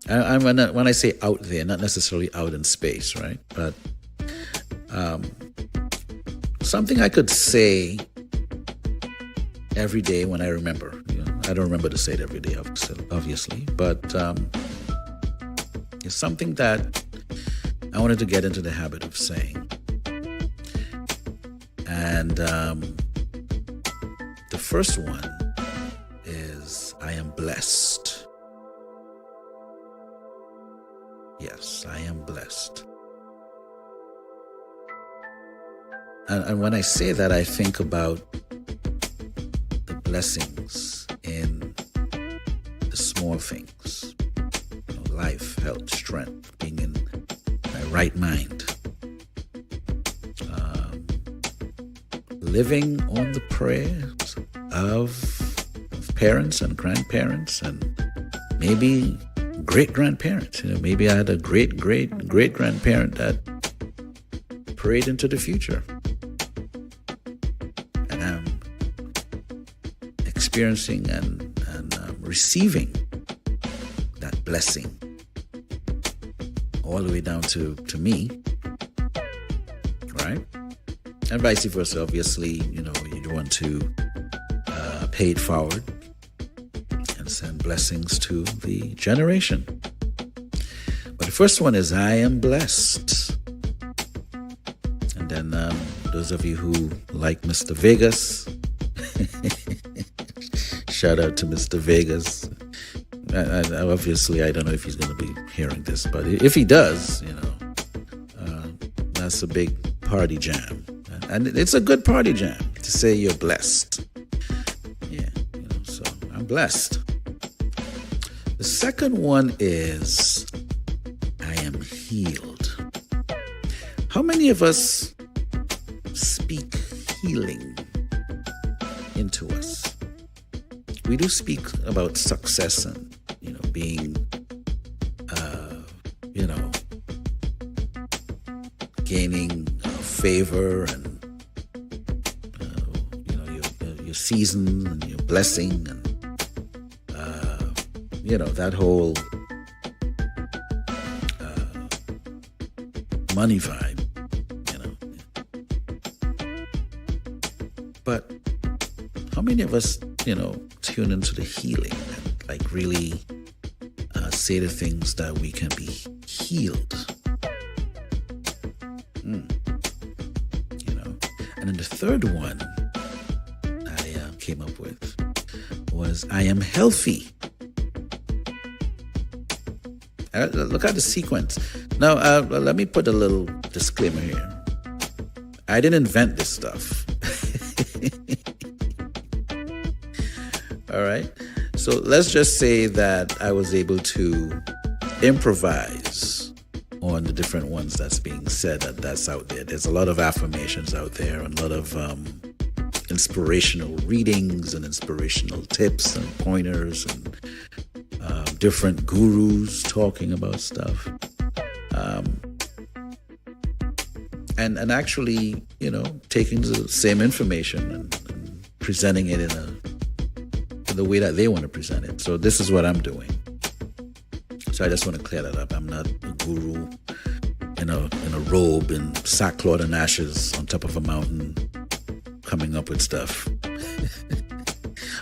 When I say out there, not necessarily out in space, right? But something I could say every day when I remember. I don't remember to say it every day, obviously, but it's something that I wanted to get into the habit of saying. And the first one is, I am blessed. Yes, I am blessed. And when I say that, I think about the blessings in the small things. Life, health, strength, being in my right mind. Living on the prayers of parents and grandparents and maybe great-grandparents. Maybe I had a great-great-great-grandparent that prayed into the future. And I'm experiencing and receiving that blessing all the way down to me, right? And vice versa. Obviously, you want to pay it forward and send blessings to the generation. But the first one is, I am blessed. And then those of you who like Mr. Vegas, shout out to Mr. Vegas. Obviously, I don't know if he's going to be hearing this, but if he does, that's a big party jam. And it's a good party jam to say you're blessed. Yeah, so I'm blessed. The second one is, I am healed. How many of us speak healing into us? we do speak about success and, being, gaining favor and, your season and your blessing and, that whole money vibe, But how many of us, tune into the healing and like really say the things that we can be healed? And then the third one I came up with was I am healthy. Look at the sequence. Now, let me put a little disclaimer here. I didn't invent this stuff. All right. So let's just say that I was able to improvise on the different ones that's being said that's out there. There's a lot of affirmations out there and a lot of inspirational readings and inspirational tips and pointers and different gurus talking about stuff. And actually, taking the same information and presenting it in the way that they want to present it. So this is what I'm doing. So I just want to clear that up. I'm not a guru in a robe in sackcloth and ashes on top of a mountain coming up with stuff.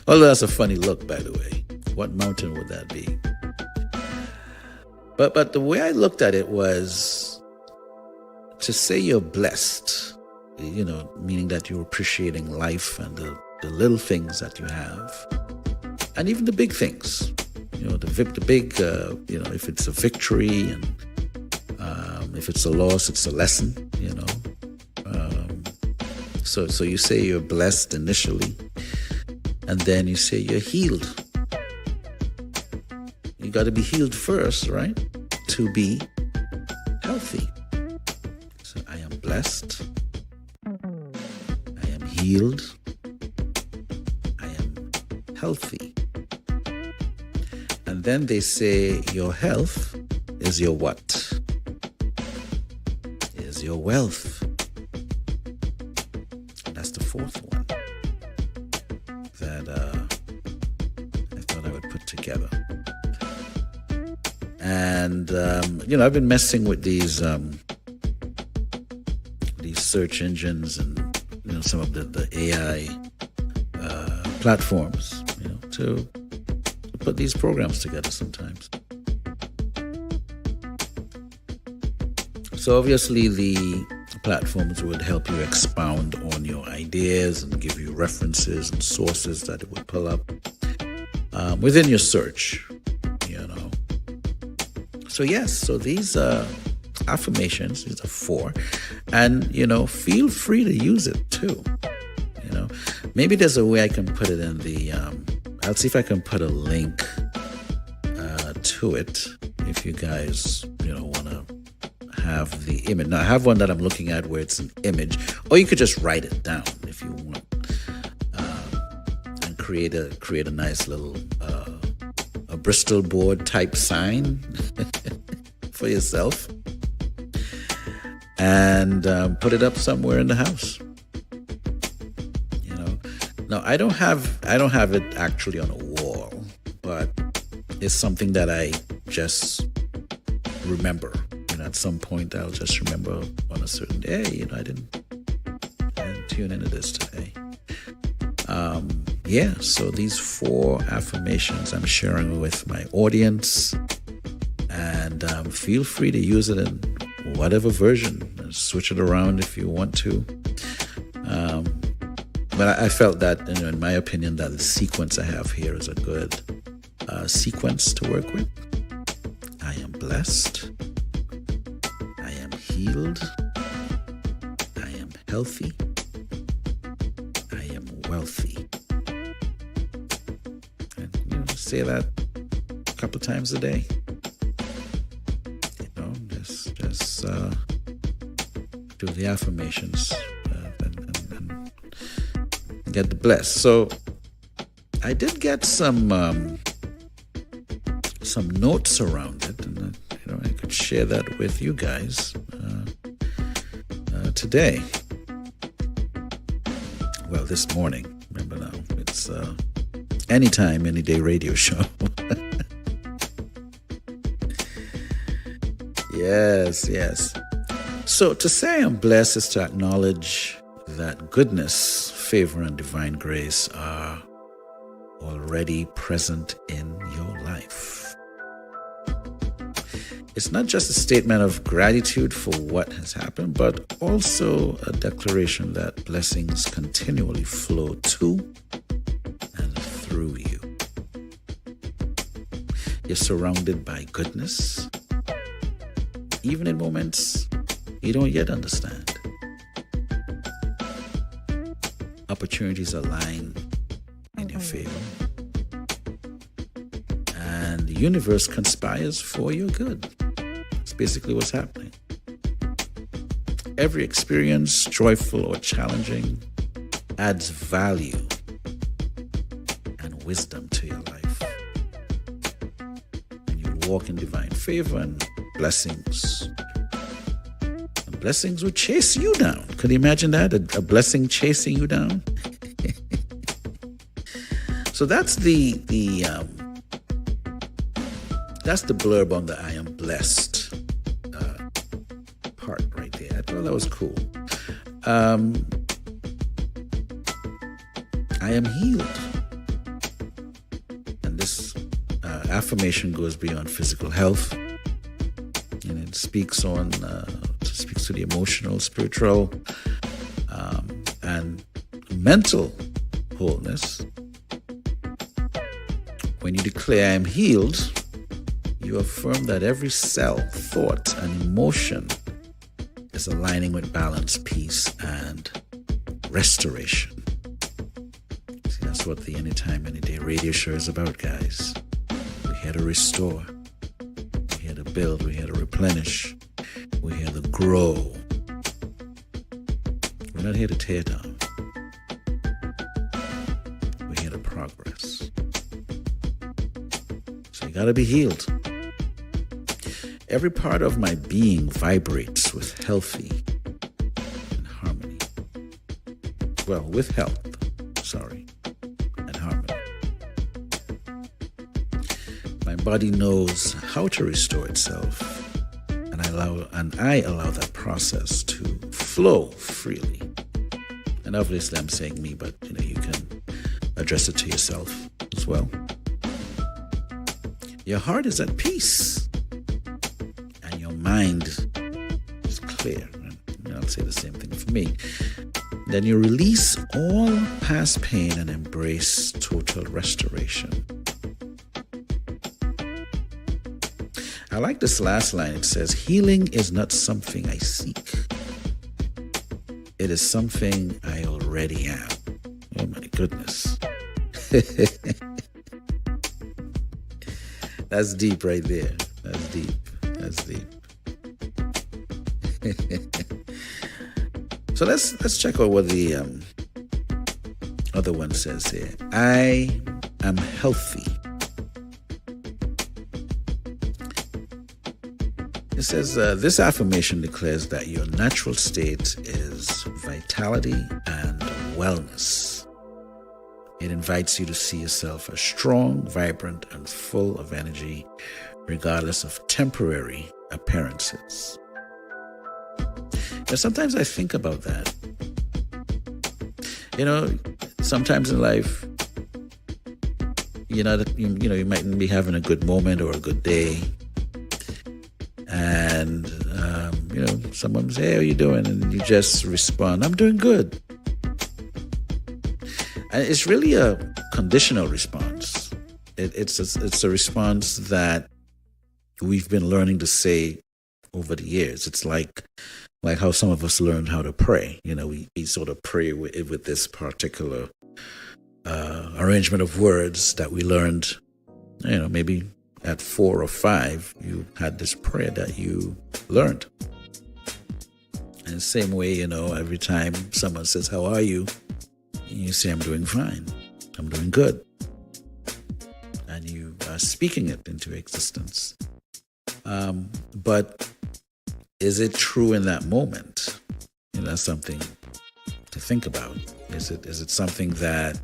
Although that's a funny look, by the way. What mountain would that be? But the way I looked at it was to say you're blessed, meaning that you're appreciating life and the little things that you have, and even the big things. The big, if it's a victory and if it's a loss, it's a lesson, So you say you're blessed initially, and then you say you're healed. You got to be healed first, right? To be healthy. So I am blessed. I am healed. I am healthy. And then they say your health is your what? Is your wealth. That's the fourth one that I thought I would put together. And, I've been messing with these search engines and, some of the AI platforms, to put these programs together sometimes. So obviously the platforms would help you expound on your ideas and give you references and sources that it would pull up within your search, So yes, so these affirmations, these are 4, and feel free to use it too. Maybe there's a way I can put it in the. I'll see if I can put a link to it if you guys want to have the image. Now I have one that I'm looking at where it's an image, or you could just write it down if you want, and create a nice little a Bristol board type sign for yourself, and put it up somewhere in the house. Now I don't have it actually on a wall, but it's something that I just remember. At some point I'll just remember on a certain day, I didn't tune into this today. So these 4 affirmations I'm sharing with my audience, and feel free to use it in whatever version. Switch it around if you want to. But I felt that, in my opinion, that the sequence I have here is a good sequence to work with. I am blessed. I am healed. I am healthy. I am wealthy. And say that a couple times a day. Just do the affirmations and get the bless. So I did get some notes around it, and I could share that with you guys today. Well, this morning. Remember now, it's Anytime, Anyday Radio Show. Yes. So to say I'm blessed is to acknowledge that goodness, favor, and divine grace are already present in your life. It's not just a statement of gratitude for what has happened, but also a declaration that blessings continually flow to and through you. You're surrounded by goodness, even in moments you don't yet understand. Opportunities align in your favor, and the universe conspires for your good. That's basically what's happening. Every experience, joyful or challenging, adds value and wisdom to your life. And you'll walk in divine favor and blessings. And blessings will chase you down. Could you imagine that? A blessing chasing you down? So that's the blurb on the I am blessed part right there. I thought that was cool. I am healed. And this affirmation goes beyond physical health. And it speaks to the emotional, spiritual, and mental wholeness. When you declare I am healed, you affirm that every cell, thought, and emotion is aligning with balance, peace, and restoration. See, that's what the Anytime, Anyday Radio Show is about, guys. We're here to restore. We're here to build. We're here to replenish. We're here to grow. We're not here to tear down. We're here to progress. So you got to be healed. Every part of my being vibrates with healthy and harmony. Well, with health, and harmony. My body knows how to restore itself, and I allow that process to flow freely. And obviously I'm saying me, but you can address it to yourself as well. Your heart is at peace. Your mind is clear. And I'll say the same thing for me. Then you release all past pain and embrace total restoration. I like this last line. It says, healing is not something I seek. It is something I already am. Oh my goodness. That's deep right there. That's deep. So let's check out what the other one says here. I am healthy. It says this affirmation declares that your natural state is vitality and wellness. It invites you to see yourself as strong, vibrant, and full of energy, regardless of temporary appearances. Now, sometimes I think about that. Sometimes in life, you mightn't be having a good moment or a good day, and someone says, "Hey, how you doing?" And you just respond, "I'm doing good." And it's really a conditional response. It's a response that we've been learning to say over the years. It's like how some of us learned how to pray. We sort of pray with this particular arrangement of words that we learned, maybe at 4 or 5, you had this prayer that you learned. And the same way, every time someone says, "How are you?" you say, "I'm doing fine. I'm doing good." speaking it into existence. But is it true in that moment? That's something to think about. Is it something that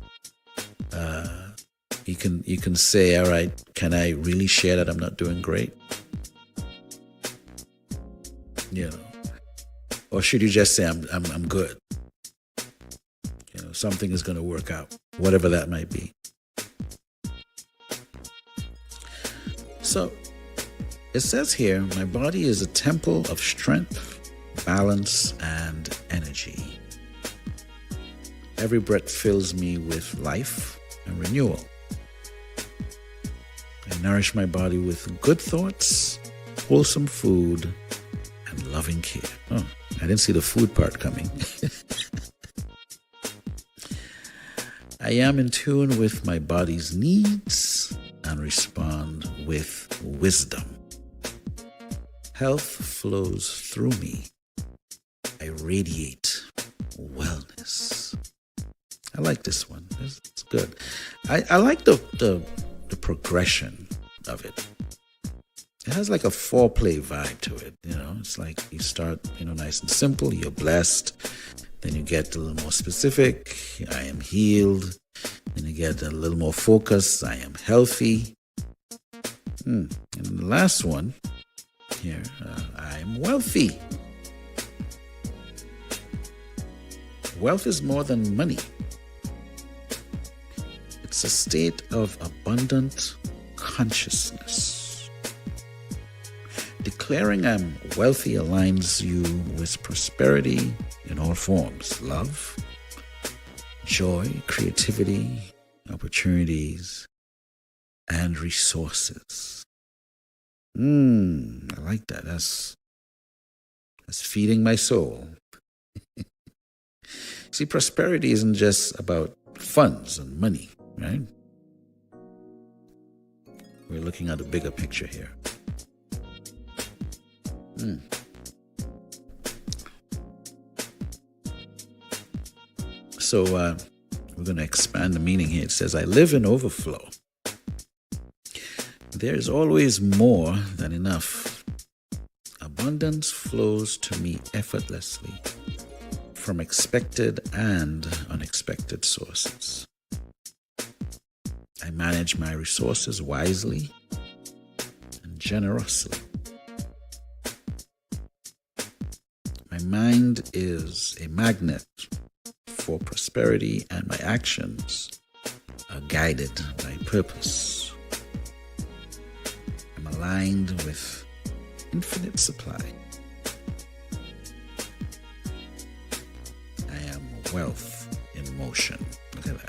you can say, all right, can I really share that I'm not doing great? Or should you just say I'm good? Something is going to work out, whatever that might be. So it says here, my body is a temple of strength, balance, and energy. Every breath fills me with life and renewal. I nourish my body with good thoughts, wholesome food, and loving care. Oh, I didn't see the food part coming. I am in tune with my body's needs and respond with wisdom. Health flows through me. I radiate wellness. I like this one. It's good. I like the progression of it. It has like a foreplay vibe to it. It's like you start, nice and simple. You're blessed. Then you get a little more specific. I am healed. Then you get a little more focus. I am healthy. And the last one here, I am wealthy. Wealth is more than money. It's a state of abundant consciousness. Declaring I'm wealthy aligns you with prosperity in all forms: love, joy, creativity, opportunities, and resources. I like that. That's feeding my soul. See, prosperity isn't just about funds and money, right? We're looking at a bigger picture here. So we're going to expand the meaning here. It says, I live in overflow. There is always more than enough. Abundance flows to me effortlessly from expected and unexpected sources. I manage my resources wisely and generously. My mind is a magnet for prosperity, and my actions are guided by purpose. I'm aligned with infinite supply. I am wealth in motion. Look at that.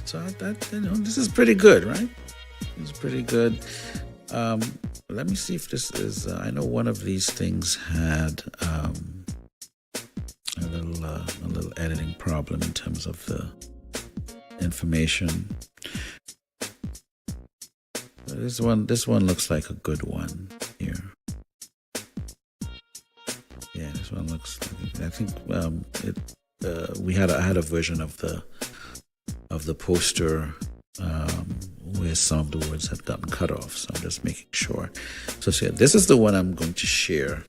So this is pretty good, right? It's pretty good. Let me see if this is. I know one of these things had a little editing problem in terms of the information. This one looks like a good one here. Yeah, this one looks. I think I had a version of the poster where some of the words have gotten cut off, so I'm just making sure. So this is the one I'm going to share.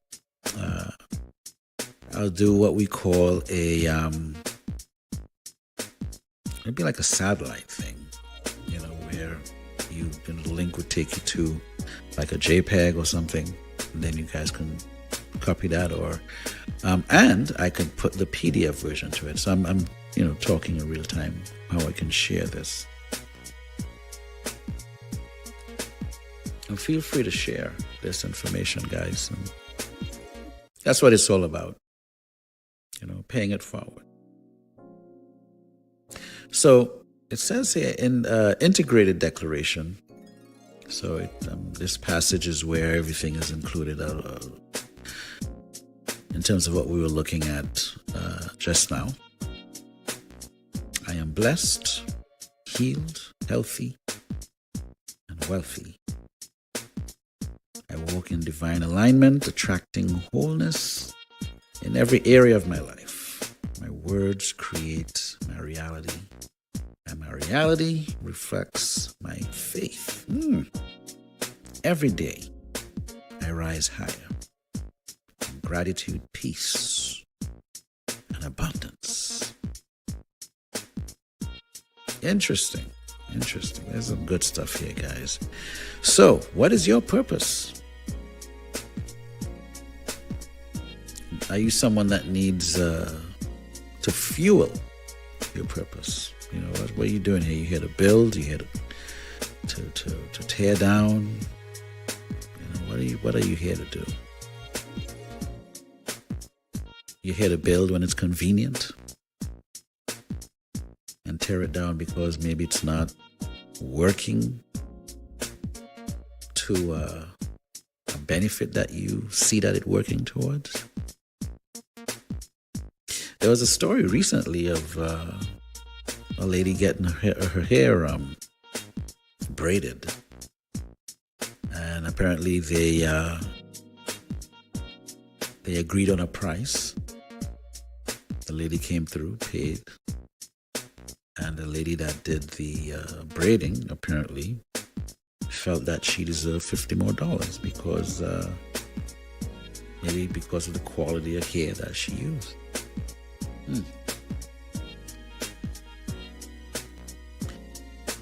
I'll do what we call it'd be like a satellite thing, where the link would take you to like a JPEG or something, and then you guys can copy that, or and I can put the PDF version to it. So I'm talking in real time how I can share this. And feel free to share this information, guys. And that's what it's all about, paying it forward. So it says here in integrated declaration. So this passage is where everything is included in terms of what we were looking at just now. I am blessed, healed, healthy, and wealthy. I walk in divine alignment, attracting wholeness in every area of my life. My words create my reality, and my reality reflects my faith. Every day, I rise higher. Gratitude, peace, and abundance. Interesting. There's some good stuff here, guys. So, what is your purpose? Are you someone that needs to fuel your purpose? You know, what are you doing here? You here to build? You here to tear down? You know, what are you here to do? You're here to build when it's convenient, and tear it down because maybe it's not working to a benefit that you see that it's working towards. There was a story recently of a lady getting her hair braided, and apparently they agreed on a price. The lady came through, paid, and the lady that did the braiding apparently felt that she deserved $50 more because maybe because of the quality of hair that she used.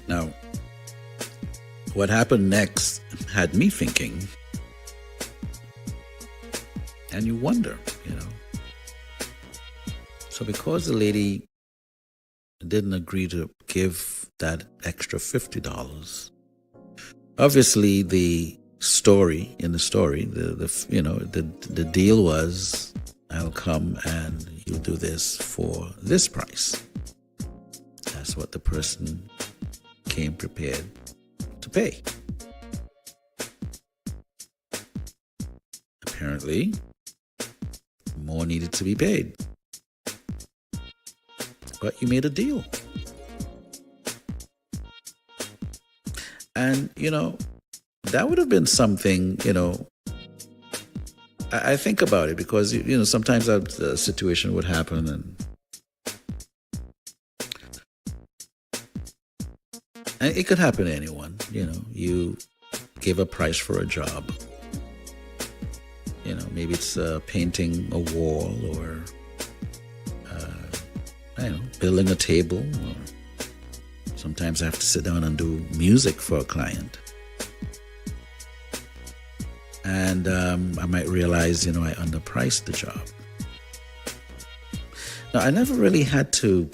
Now, what happened next had me thinking, and you wonder, you know. So because the lady didn't agree to give that extra $50, obviously the deal was, I'll come and you'll do this for this price. That's what the person came prepared to pay. Apparently, more needed to be paid. But you made a deal. And, you know, that would have been something, you know, I think about it because, you know, sometimes a situation would happen and it could happen to anyone. You know, you give a price for a job. You know, maybe it's painting a wall or, building a table. Or sometimes I have to sit down and do music for a client. And I might realize, you know, I underpriced the job. Now, I never really had to,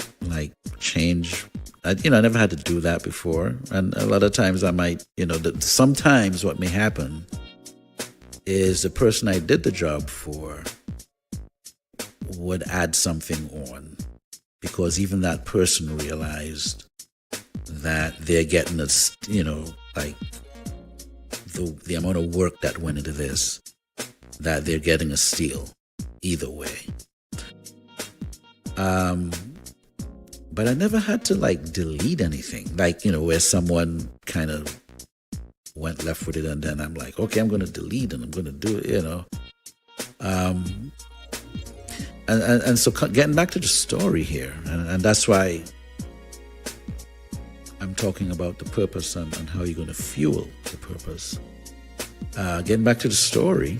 change. I never had to do that before. And a lot of times I might, sometimes what may happen is the person I did the job for would add something on. Because even that person realized that they're getting the amount of work that went into this, that they're getting a steal either way. But I never had to delete anything, where someone kind of went left with it and then I'm like, okay, I'm going to delete and I'm going to do it, And so getting back to the story here, and that's why I'm talking about the purpose and how you're going to fuel the purpose. Getting back to the story,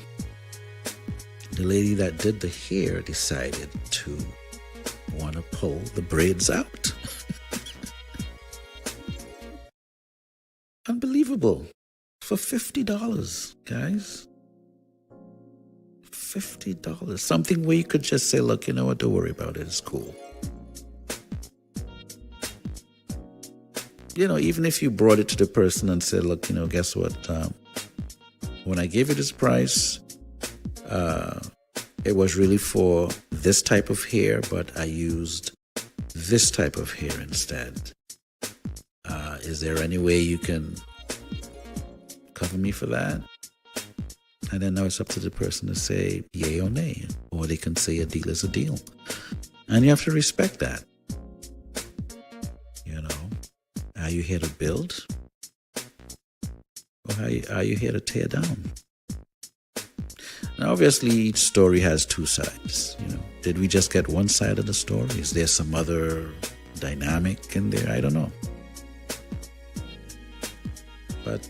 the lady that did the hair decided to want to pull the braids out. Unbelievable. For $50, guys. $50. Something where you could just say, look, you know what, don't worry about it. It's cool. Even if you brought it to the person and said, look, guess what? When I gave you this price, it was really for this type of hair, but I used this type of hair instead. Is there any way you can cover me for that? And then now it's up to the person to say yay or nay, or they can say a deal is a deal. And you have to respect that. Are you here to build? Or are you here to tear down? Now, obviously, each story has two sides. Did we just get one side of the story? Is there some other dynamic in there? I don't know. But,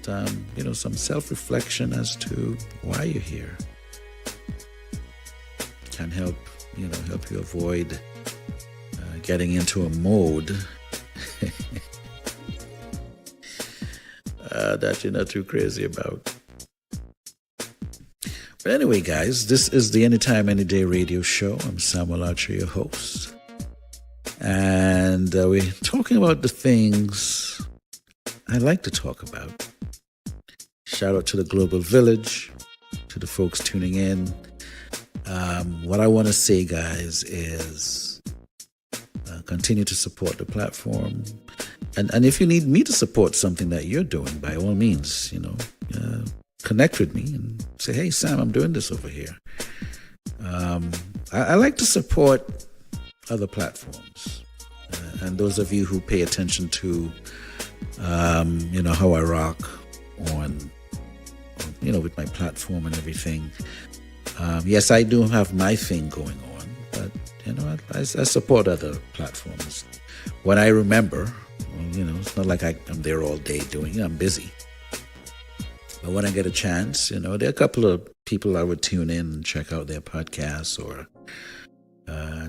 some self-reflection as to why you're here can help you avoid getting into a mode that you're not too crazy about. But anyway, guys, this is the Anytime, Anyday Radio Show. I'm Samel, your host. And we're talking about the things I like to talk about. Shout out to the Global Village, to the folks tuning in. What I want to say, guys, is continue to support the platform. And if you need me to support something that you're doing, by all means, connect with me and say, hey, Sam, I'm doing this over here. I like to support other platforms. And those of you who pay attention to, how I rock on, with my platform and everything. Yes, I do have my thing going on, but, I support other platforms. When I remember, it's not like I'm there all day doing it. I'm busy. But when I get a chance, there are a couple of people I would tune in and check out their podcasts or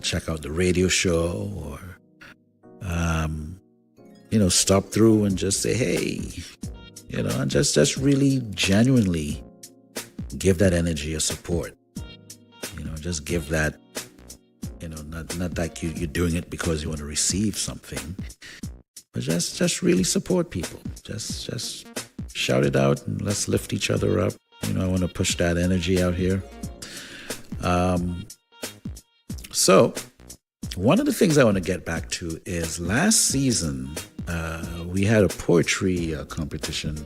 check out the radio show or, stop through and just say, hey, and just really genuinely give that energy a support. Just give that, not like you're doing it because you want to receive something, but just really support people. Just shout it out and let's lift each other up. I want to push that energy out here. So one of the things I want to get back to is last season, we had a poetry competition.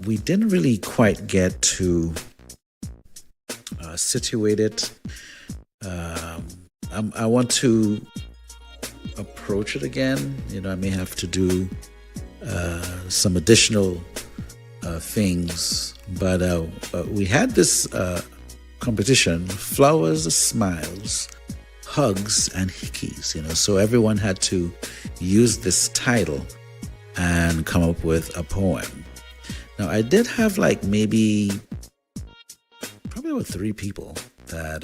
We didn't really quite get to situate it. I want to approach it again. I may have to do some additional things, but we had this competition: flowers, smiles, hugs, and hickeys. So everyone had to use this title and come up with a poem. Now, I did have probably about 3 people that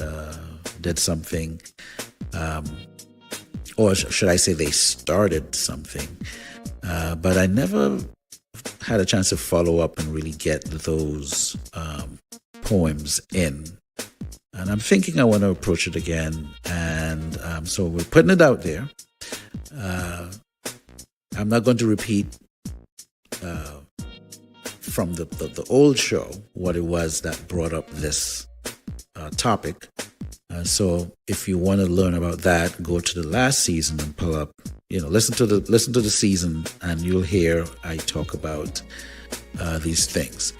did something, or should I say they started something, but I never had a chance to follow up and really get those poems in. And I'm thinking I want to approach it again, and so we're putting it out there. I'm not going to repeat from the old show what it was that brought up this topic. So if you want to learn about that, go to the last season and pull up, listen to the season, and you'll hear I talk about these things.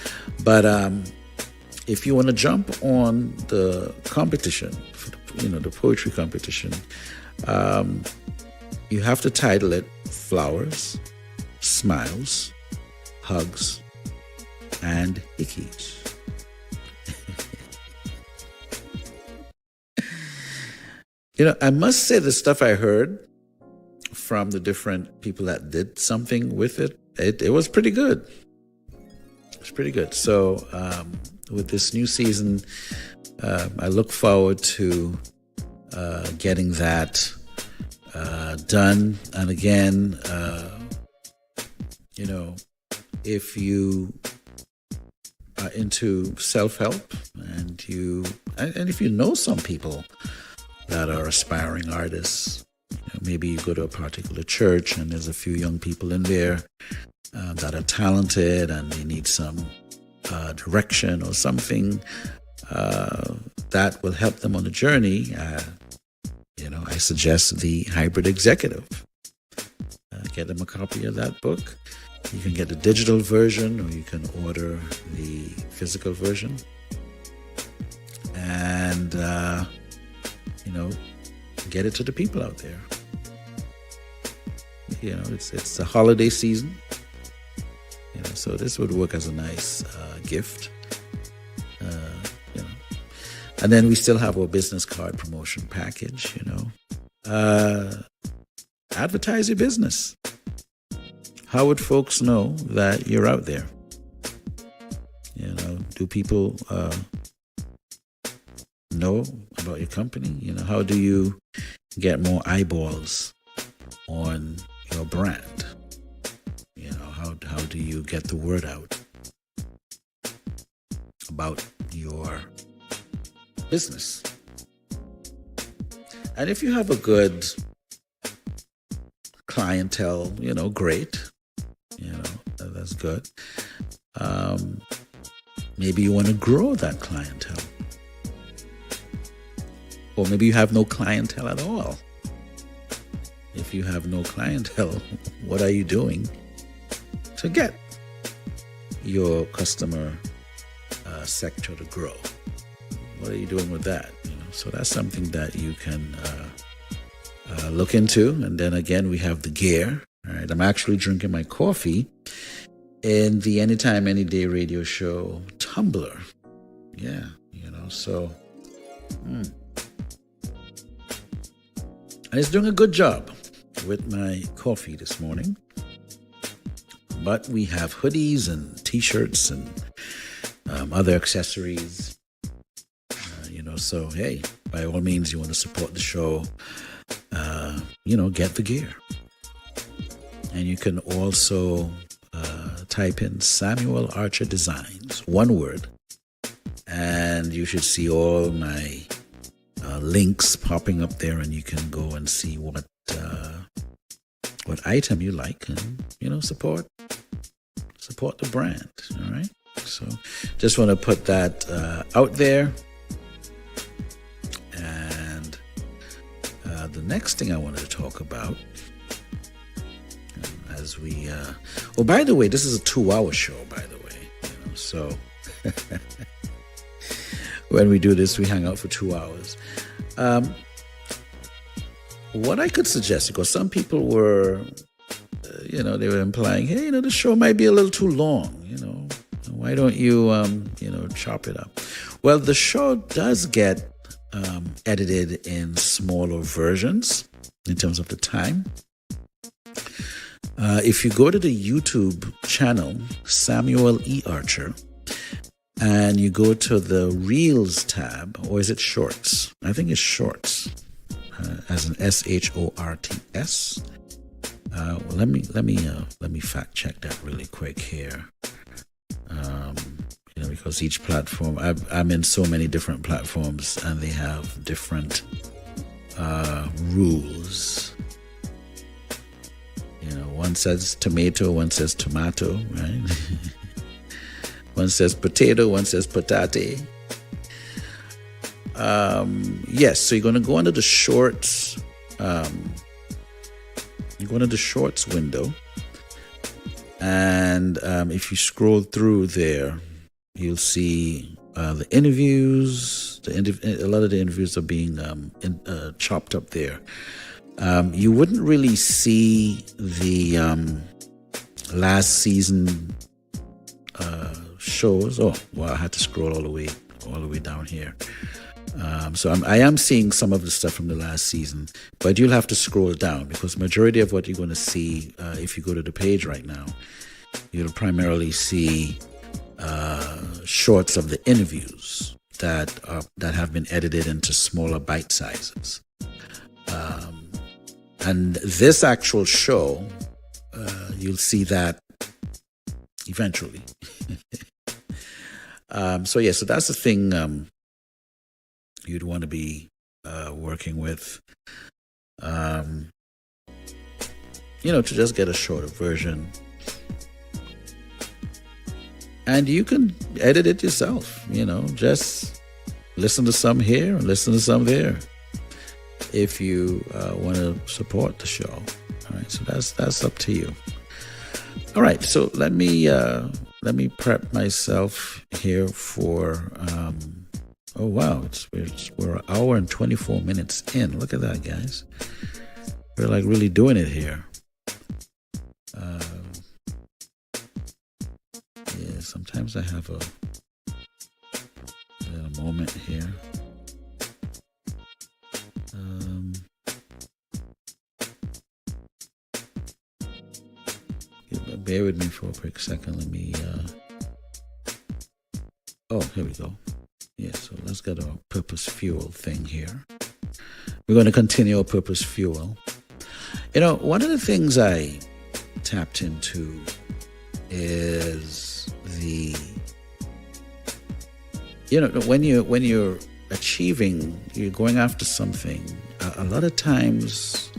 But if you want to jump on the competition, the poetry competition, you have to title it Flowers, Smiles, Hugs, and Hickeys. I must say the stuff I heard from the different people that did something with it, it was pretty good. It was pretty good. So with this new season, I look forward to getting that done. And again, if you are into self-help and if you know some people that are aspiring artists, maybe you go to a particular church and there's a few young people in there that are talented and they need some direction or something that will help them on the journey. I suggest the Hybrid Executive. Get them a copy of that book. You can get the digital version or you can order the physical version. And, get it to the people out there. It's the holiday season. So this would work as a nice gift. And then we still have our business card promotion package, advertise your business. How would folks know that you're out there? Do people know about your company? How do you get more eyeballs on your brand? How do you get the word out about your business? And if you have a good clientele, great. That's good. Maybe you want to grow that clientele. Or maybe you have no clientele at all. If you have no clientele, what are you doing to get your customer sector to grow? What are you doing with that? So that's something that you can look into. And then again, we have the gear. All right, I'm actually drinking my coffee in the Anytime, Anyday Radio Show tumbler. Yeah, so. And it's doing a good job with my coffee this morning. But we have hoodies and T-shirts and other accessories. So, hey, by all means, you want to support the show, get the gear. And you can also type in Samuel Archer Designs, one word, and you should see all my links popping up there, and you can go and see what item you like, and support the brand. All right. So, just want to put that out there. And the next thing I wanted to talk about, as we by the way, this is a 2-hour show, by the way. So when we do this, we hang out for 2 hours. What I could suggest, because some people were, they were implying, hey, the show might be a little too long. Why don't you, chop it up? Well, the show does get edited in smaller versions in terms of the time. If you go to the YouTube channel, Samuel E. Archer, and you go to the Reels tab, or is it Shorts? I think it's Shorts, as in SHORTS. Let me fact check that really quick here. Because each platform, I'm in so many different platforms, and they have different rules. One says tomato, one says tomato, right? One says potato, one says patate. Yes, so you're going to go under the shorts. You go into the shorts window, and if you scroll through there, you'll see the interviews. A lot of the interviews are being chopped up there. You wouldn't really see the last season shows. Oh, well, I had to scroll all the way down here. So I am seeing some of the stuff from the last season, but you'll have to scroll down, because majority of what you're going to see, if you go to the page right now, you'll primarily see shorts of the interviews that have been edited into smaller bite sizes. And this actual show, you'll see that eventually. So that's the thing you'd want to be working with, to just get a shorter version. And you can edit it yourself, just listen to some here and listen to some there, if you want to support the show. All right, so that's up to you. All right, so let me prep myself here for. Oh wow, we're an hour and 24 minutes in. Look at that, guys. We're like really doing it here. Sometimes I have a moment here. bear with me for a quick second. Let me, here we go. Yeah, so let's get our purpose fuel thing here. We're going to continue our purpose fuel. You know, one of the things I tapped into is when you're achieving, you're going after something, a lot of times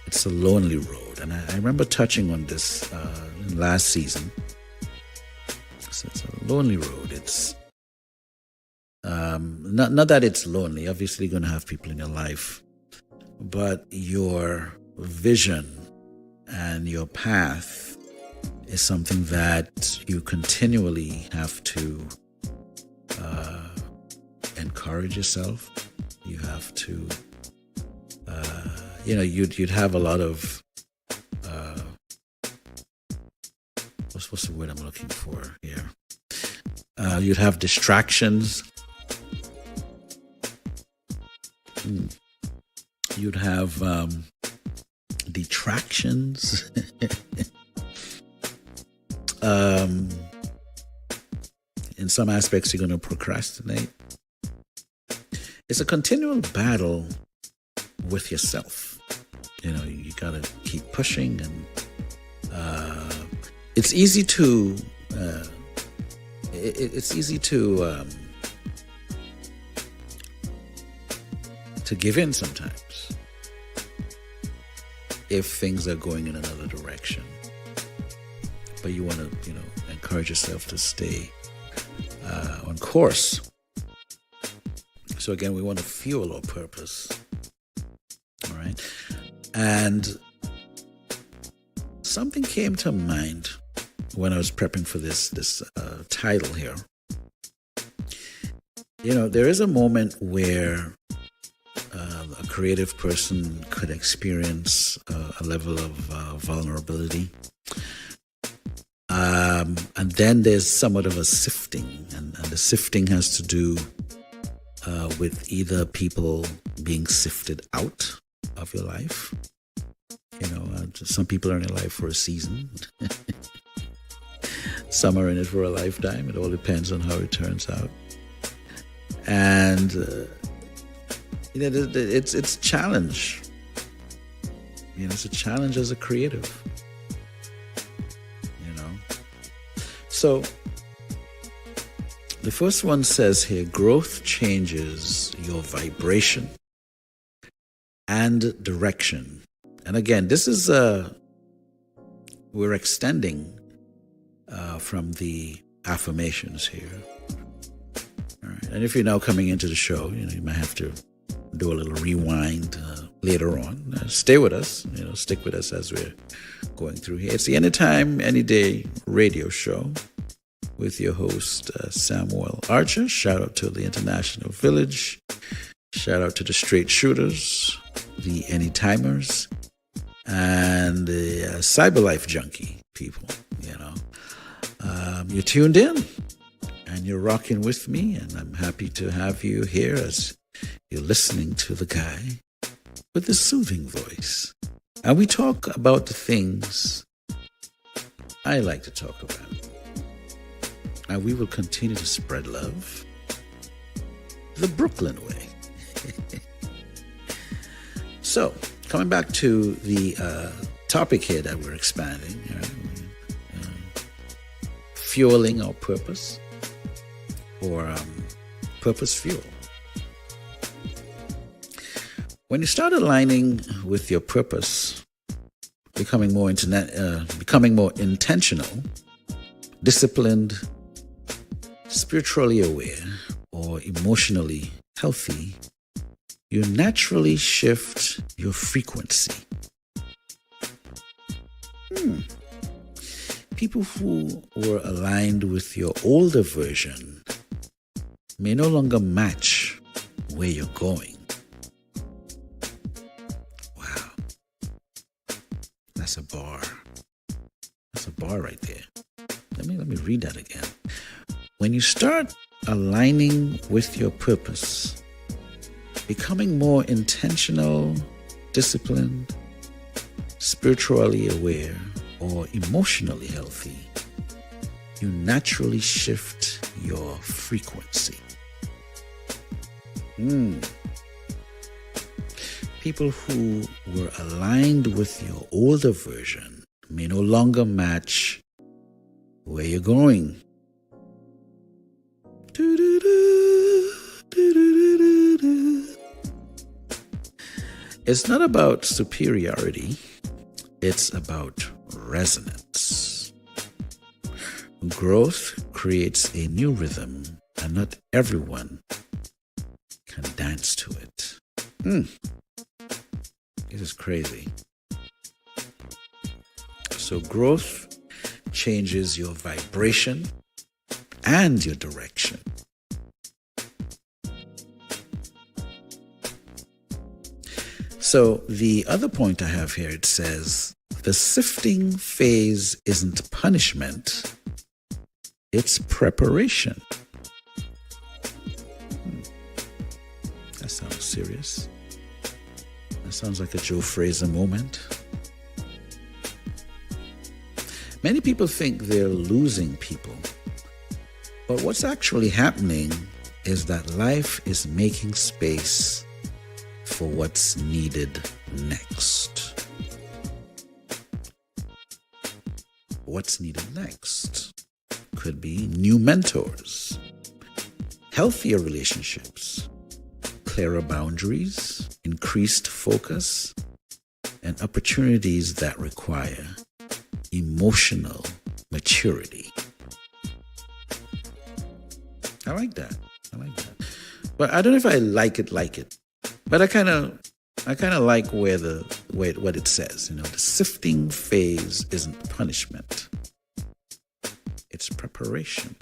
it's a lonely road. And I remember touching on this last season. So it's a lonely road. It's not that it's lonely. Obviously, you're going to have people in your life, but your vision and your path is something that you continually have to encourage yourself. You have to, you'd have a lot of, what's the word I'm looking for here? You'd have distractions. You'd have detractions. In some aspects, you're going to procrastinate. It's a continual battle with yourself. You know, you got to keep pushing, and it's easy to give in sometimes if things are going in another direction. But you want to, encourage yourself to stay on course. So again, we want to fuel our purpose. All right. And something came to mind when I was prepping for this title here. You know, there is a moment where a creative person could experience a level of vulnerability. And then there's somewhat of a sifting, and the sifting has to do with either people being sifted out of your life. Some people are in your life for a season. Some are in it for a lifetime. It all depends on how it turns out. And it's a challenge. It's a challenge as a creative. So the first one says here, growth changes your vibration and direction. And again, this is we're extending from the affirmations here. All right. And if you're now coming into the show, you might have to do a little rewind later on. Stay with us, stick with us as we're going through here. It's the Anytime, Anyday Radio Show with your host, Samuel Archer. Shout out to the International Village. Shout out to the Straight Shooters, the Anytimers, and the Cyber Life Junkie people. You're tuned in and you're rocking with me, and I'm happy to have you here as you're listening to the guy with the soothing voice. And we talk about the things I like to talk about. And we will continue to spread love the Brooklyn way. So, coming back to the topic here that we're expanding, fueling our purpose, or purpose fuel. When you start aligning with your purpose, becoming more intentional, disciplined, spiritually aware, or emotionally healthy, you naturally shift your frequency. People who were aligned with your older version may no longer match where you're going. Wow. That's a bar. That's a bar right there. Let me read that again. When you start aligning with your purpose, becoming more intentional, disciplined, spiritually aware, or emotionally healthy, you naturally shift your frequency. People who were aligned with your older version may no longer match where you're going. It's not about superiority, it's about resonance. Growth creates a new rhythm, and not everyone can dance to it. This is crazy. So growth changes your vibration and your direction. So the other point I have here, it says, the sifting phase isn't punishment, it's preparation. That sounds serious. That sounds like a Joe Fraser moment. Many people think they're losing people, but what's actually happening is that life is making space for what's needed next. What's needed next could be new mentors, healthier relationships, clearer boundaries, increased focus, and opportunities that require emotional maturity. I like that. But I don't know if I like it. But I kind of like what it says. The sifting phase isn't punishment; it's preparation.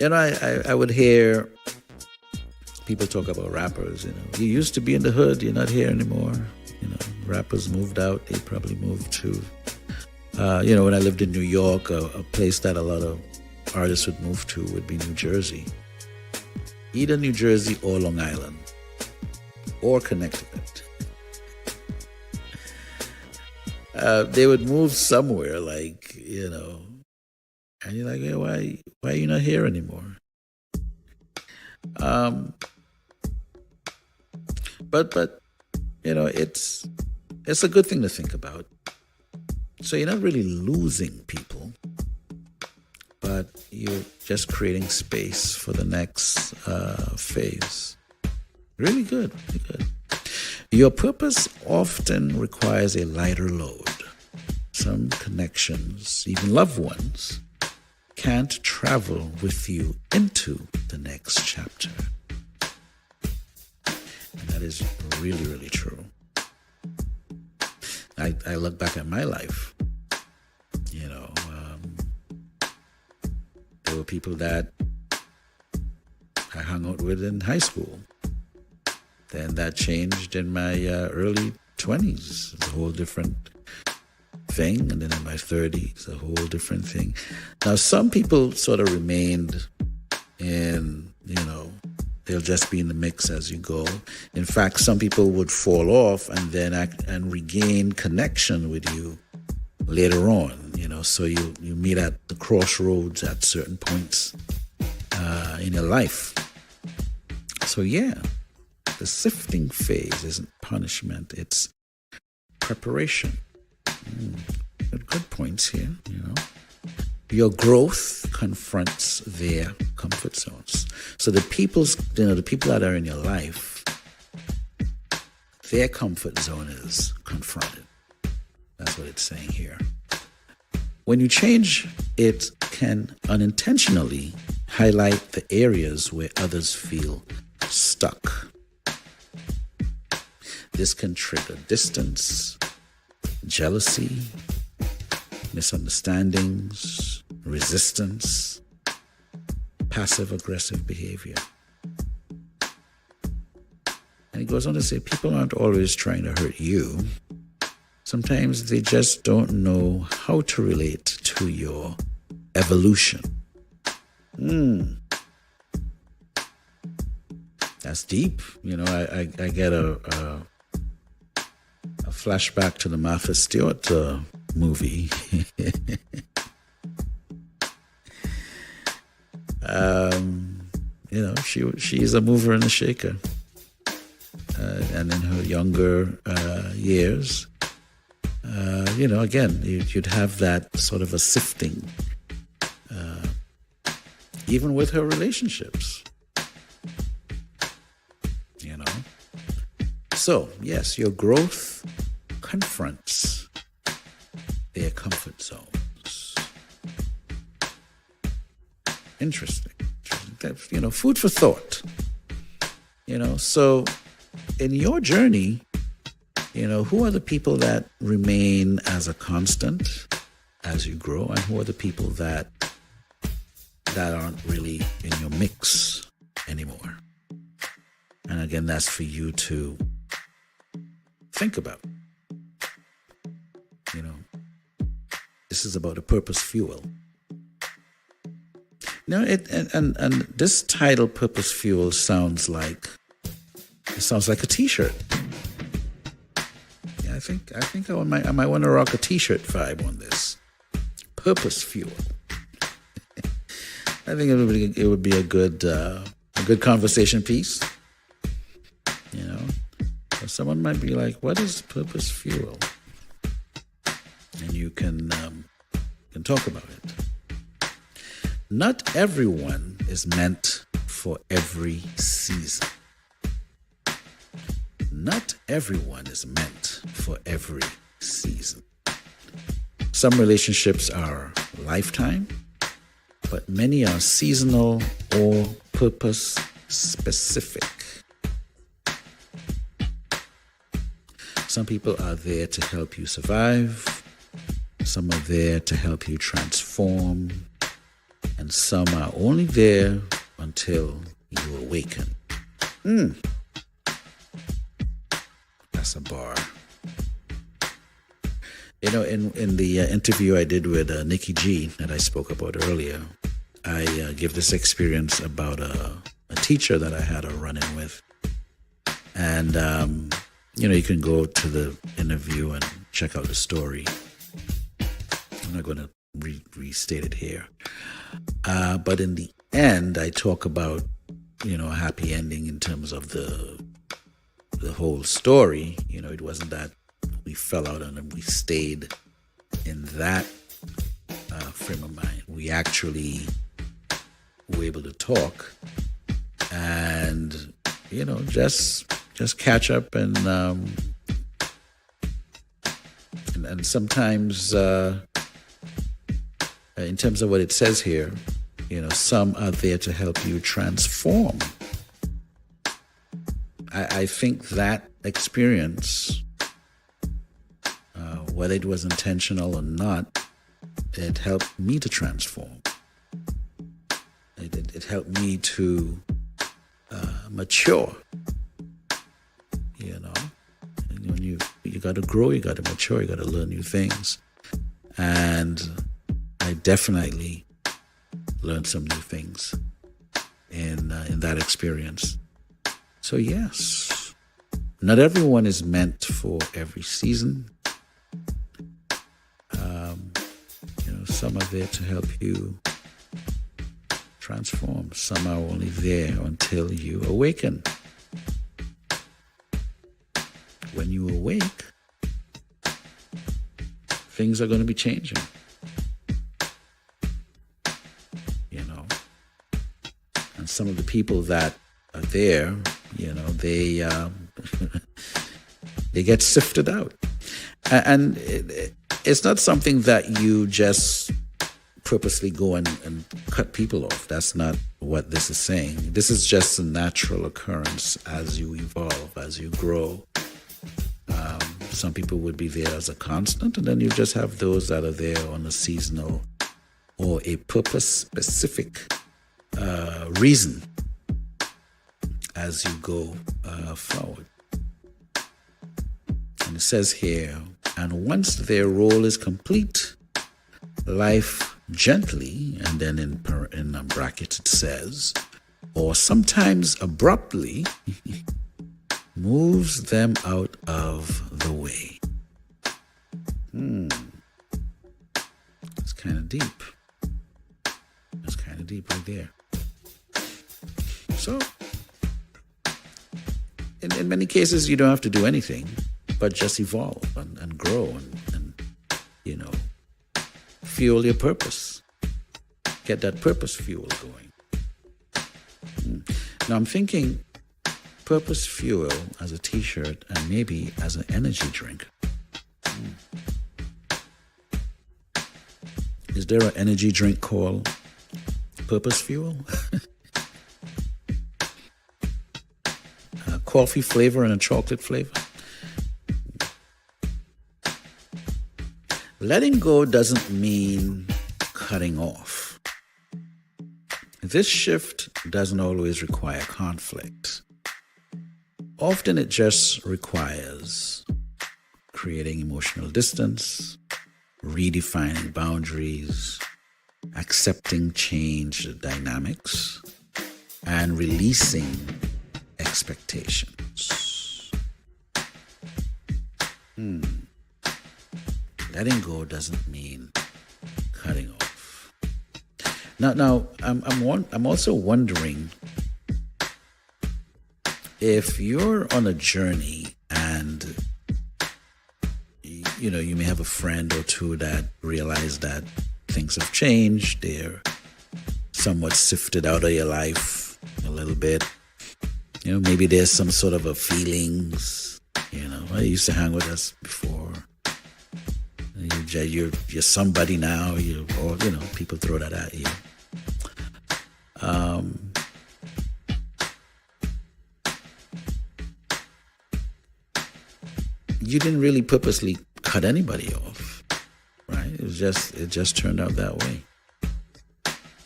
I would hear people talk about rappers. You used to be in the hood, you're not here anymore. Rappers moved out. They probably moved to, when I lived in New York, a place that a lot of artists would move to would be New Jersey. Either New Jersey or Long Island or Connecticut. They would move somewhere and you're like, hey, why are you not here anymore? But it's a good thing to think about. So you're not really losing people, but you're just creating space for the next phase. Really good. Your purpose often requires a lighter load. Some connections, even loved ones, can't travel with you into the next chapter. And that is really, really true. I look back at my life. There were people that I hung out with in high school. Then that changed in my early 20s. It's a whole different thing. And then in my 30s, a whole different thing. Now, some people sort of remained in, they'll just be in the mix as you go. In fact, some people would fall off and then and regain connection with you later on, so you meet at the crossroads at certain points in your life. So yeah, the sifting phase isn't punishment, it's preparation. Good points here, Your growth confronts their comfort zones. So the people that are in your life, their comfort zone is confronted. That's what it's saying here. When you change, it can unintentionally highlight the areas where others feel stuck. This can trigger distance, jealousy, misunderstandings, resistance, passive-aggressive behavior. And he goes on to say, people aren't always trying to hurt you. Sometimes they just don't know how to relate to your evolution. That's deep. I get a a flashback to the Martha Stewart movie. She's a mover and a shaker. And in her younger years, again, you'd have that sort of a sifting, even with her relationships. So, yes, your growth confronts their comfort zones. Interesting. Food for thought. So in your journey, who are the people that remain as a constant as you grow, and who are the people that aren't really in your mix anymore? And again, that's for you to think about. This is about a purpose fuel. And this title, Purpose Fuel, sounds like a T-shirt. Yeah, I think I might want to rock a T-shirt vibe on this. Purpose Fuel. I think it would be a good conversation piece. Someone might be like, "What is Purpose Fuel?" And you can talk about it. Not everyone is meant for every season. Not everyone is meant for every season. Some relationships are lifetime, but many are seasonal or purpose specific. Some people are there to help you survive. Some are there to help you transform. And some are only there until you awaken. That's a bar. In the interview I did with Nikki G that I spoke about earlier, I give this experience about a teacher that I had a run-in with. And, you can go to the interview and check out the story. I'm not going to restate it here. But in the end, I talk about, a happy ending in terms of the whole story. It wasn't that we fell out and we stayed in that frame of mind. We actually were able to talk and, just catch up and sometimes in terms of what it says here, some are there to help you transform. I think that experience, whether it was intentional or not, it helped me to transform. It helped me to mature. And when you got to grow, you got to mature, you got to learn new things. And I definitely learned some new things in that experience. So yes, not everyone is meant for every season. Some are there to help you transform. Some are only there until you awaken. When you awake, things are going to be changing. And some of the people that are there, they they get sifted out. And it's not something that you just purposely go and cut people off. That's not what this is saying. This is just a natural occurrence as you evolve, as you grow. Some people would be there as a constant, and then you just have those that are there on a seasonal or a purpose-specific reason as you go forward. And it says here, and once their role is complete, life gently, and then in brackets it says, or sometimes abruptly, moves them out of the way. It's kind of deep. It's kind of deep right there. So, in many cases, you don't have to do anything, but just evolve and grow and fuel your purpose. Get that purpose fuel going. Now, I'm thinking purpose fuel as a t-shirt and maybe as an energy drink. Is there an energy drink called purpose fuel? A coffee flavor and a chocolate flavor? Letting go doesn't mean cutting off. This shift doesn't always require conflict. Often it just requires creating emotional distance, redefining boundaries, accepting changed dynamics, and releasing expectations. Letting go doesn't mean cutting off. Now, I'm also wondering if you're on a journey and you may have a friend or two that realize that things have changed. They're somewhat sifted out of your life a little bit. Maybe there's some sort of a feelings. I used to hang with us before. You're somebody now. People throw that at you. You didn't really purposely cut anybody off, right? It just turned out that way.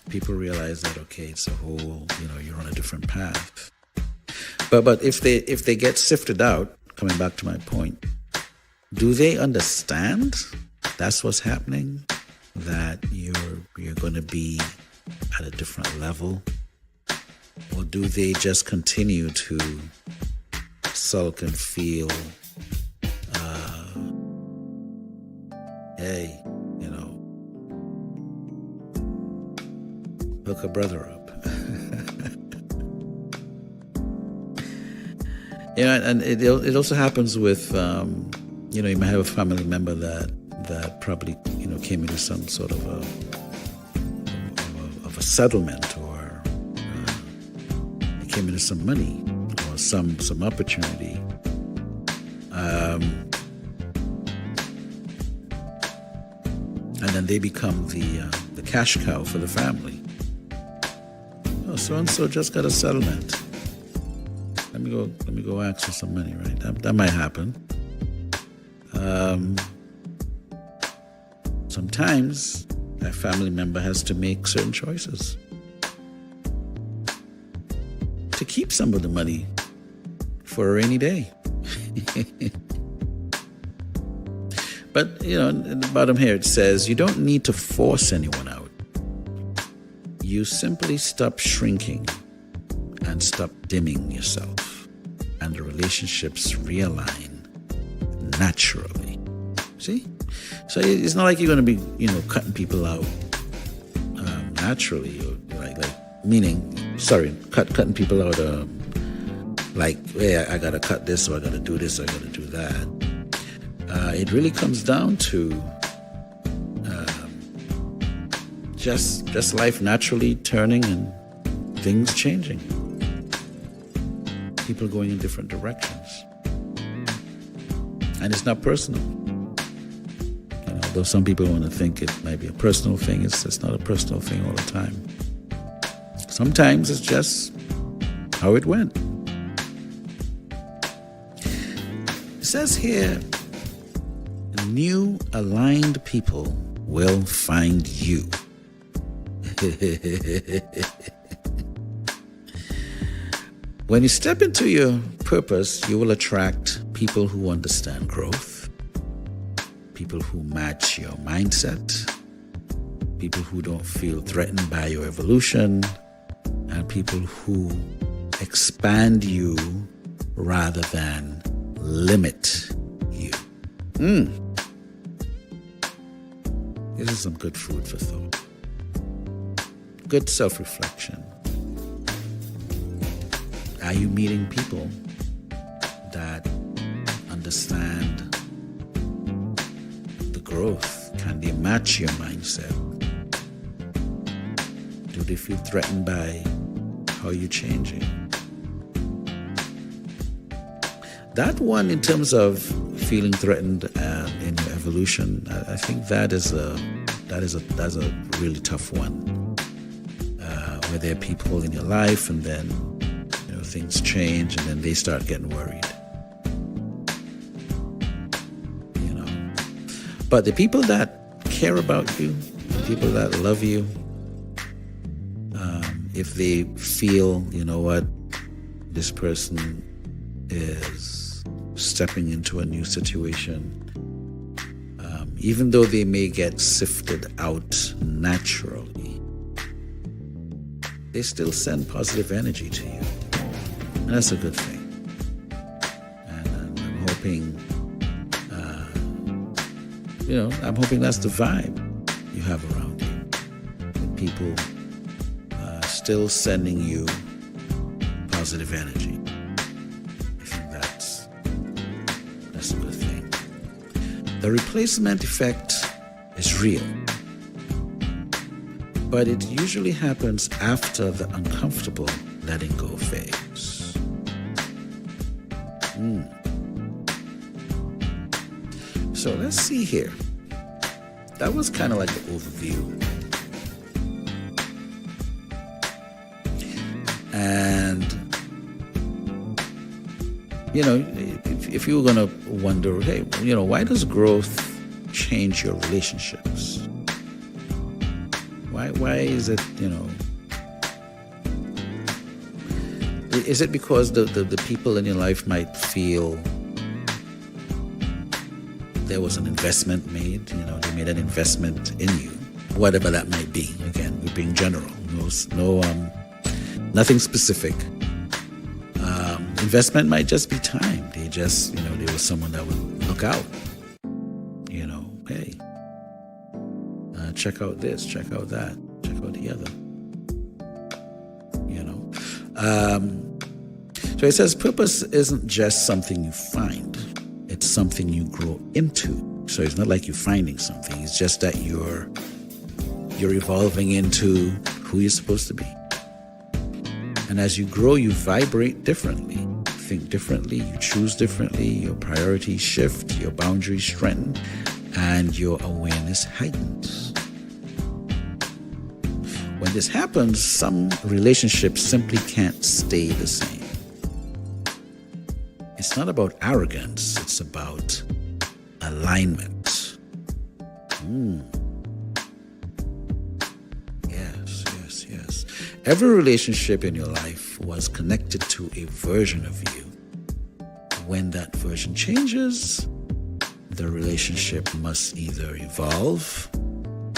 People realize that, okay, it's a whole, you're on a different path. But if they get sifted out, coming back to my point, do they understand that's what's happening? That you're going to be at a different level? Or do they just continue to sulk and feel, hey, hook a brother up? And it also happens with, you might have a family member that probably, came into some sort of a settlement, or they came into some money or some opportunity. And then they become the cash cow for the family. Oh, so-and-so just got a settlement. Let me go ask for some money, right? That might happen. Sometimes that family member has to make certain choices to keep some of the money for a rainy day. But, in the bottom here it says, you don't need to force anyone out. You simply stop shrinking and stop dimming yourself, and the relationships realign naturally. See? So it's not like you're going to be, cutting people out naturally, or cutting people out hey, I got to cut this, or I got to do this, or I got to do that. It really comes down to just life naturally turning and things changing. People going in different directions. And it's not personal. Though some people want to think it might be a personal thing, it's not a personal thing all the time. Sometimes it's just how it went. It says here, new aligned people will find you. When you step into your purpose, you will attract people who understand growth, people who match your mindset, people who don't feel threatened by your evolution, and people who expand you rather than limit you. This is some good food for thought. Good self-reflection. Are you meeting people that understand the growth? Can they match your mindset? Do they feel threatened by how you're changing? That one, in terms of feeling threatened in your evolution, I think that's a really tough one. Where there are people in your life, and then things change, and then they start getting worried. But the people that care about you, the people that love you, if they feel, this person is stepping into a new situation, even though they may get sifted out naturally, they still send positive energy to you. And that's a good thing. And I'm hoping, I'm hoping that's the vibe you have around you. That people still sending you positive energy. I think that's a good thing. The replacement effect is real, but it usually happens after the uncomfortable letting go phase. So let's see here. That was kind of like the overview. And, if you were going to wonder, hey, why does growth change your relationships? Why is it, is it because the people in your life might feel there was an investment made, they made an investment in you, whatever that might be. Again, we're being general, nothing specific. Investment might just be time. They just, there was someone that would look out, hey, check out this, check out that, check out the other, So it says purpose isn't just something you find. It's something you grow into. So it's not like you're finding something. It's just that you're evolving into who you're supposed to be. And as you grow, you vibrate differently, think differently, you choose differently, your priorities shift, your boundaries strengthen, and your awareness heightens. When this happens, some relationships simply can't stay the same. It's not about arrogance, it's about alignment. Yes. Every relationship in your life was connected to a version of you. When that version changes, the relationship must either evolve,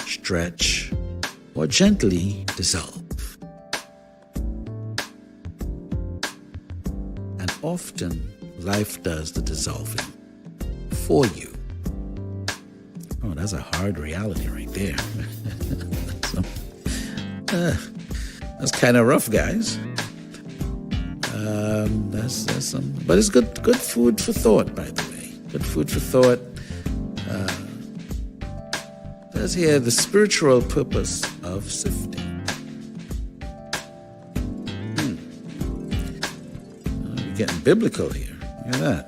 stretch, or gently dissolve. And often, life does the dissolving for you. Oh, that's a hard reality right there. That's kind of rough, guys. That's some, but it's good food for thought, by the way. Good food for thought. Says here the spiritual purpose of sifting. We're getting biblical here. Look at that.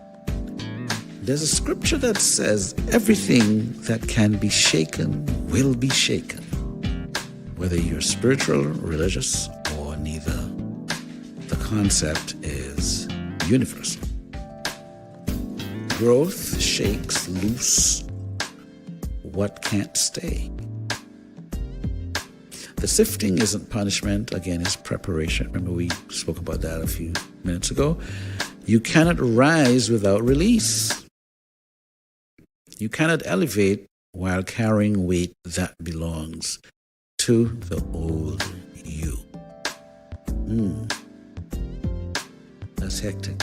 There's a scripture that says everything that can be shaken will be shaken, whether you're spiritual, religious, or neither. The concept is universal. Growth shakes loose what can't stay. The sifting isn't punishment. Again, it's preparation. Remember we spoke about that a few minutes ago. You cannot rise without release. You cannot elevate while carrying weight that belongs to the old you. That's hectic.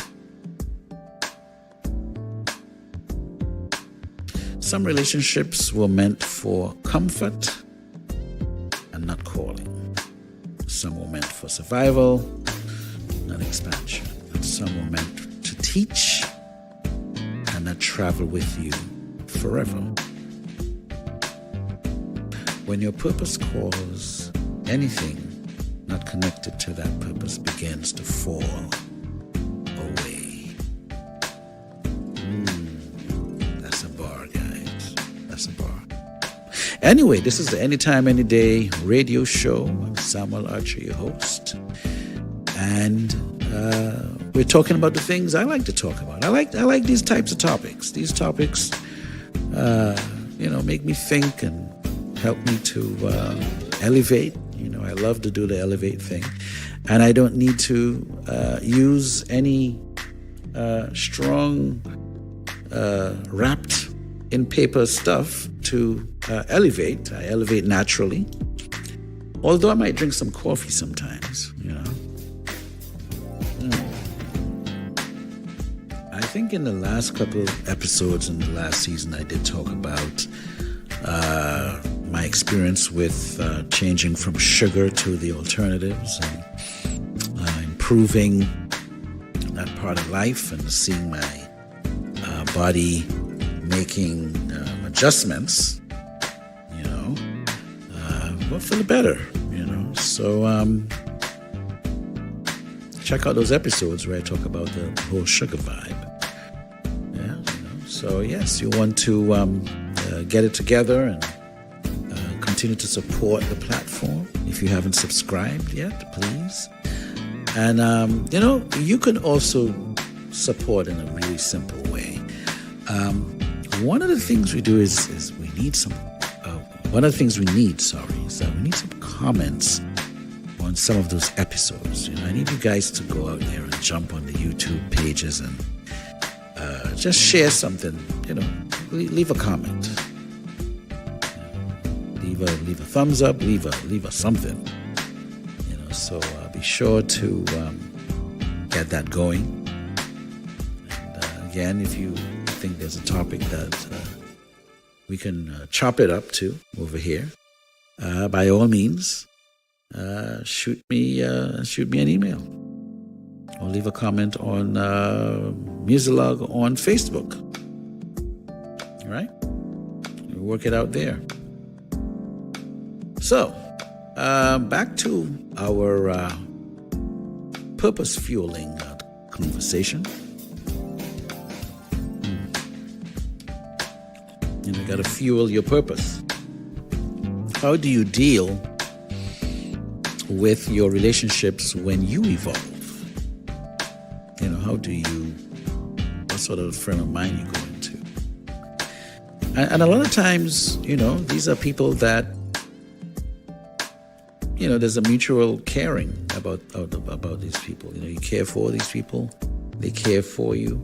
Some relationships were meant for comfort and not calling. Some were meant for survival, not expansion. And some were meant to teach and not travel with you forever. When your purpose calls, anything not connected to that purpose begins to fall away. That's a bar, guys. That's a bar. Anyway, this is the Anytime, Anyday Radio Show. I'm Samel Archer, your host. And we're talking about the things I like to talk about. I like these types of topics. These topics, make me think and help me to elevate. I love to do the elevate thing. And I don't need to use any strong wrapped in paper stuff to elevate. I elevate naturally. Although I might drink some coffee sometimes, I think in the last couple of episodes in the last season, I did talk about my experience with changing from sugar to the alternatives and improving that part of life and seeing my body making adjustments, but for the better, So check out those episodes where I talk about the whole sugar vibe. So yes, you want to get it together and continue to support the platform. If you haven't subscribed yet, please. And you can also support in a really simple way. One of the things we do is we need some. One of the things we need, is that we need some comments on some of those episodes. I need you guys to go out there and jump on the YouTube pages and just share something. Leave a comment. Leave a thumbs up. Leave a something. So be sure to get that going. And again, if you think there's a topic that we can chop it up to over here, by all means, shoot me an email or leave a comment on Muzilog on Facebook. All right, we'll work it out there. So, back to our purpose fueling conversation. You got to fuel your purpose. How do you deal with your relationships when you evolve? What sort of frame of mind you go into? And a lot of times, these are people that, there's a mutual caring about these people. You care for these people, they care for you.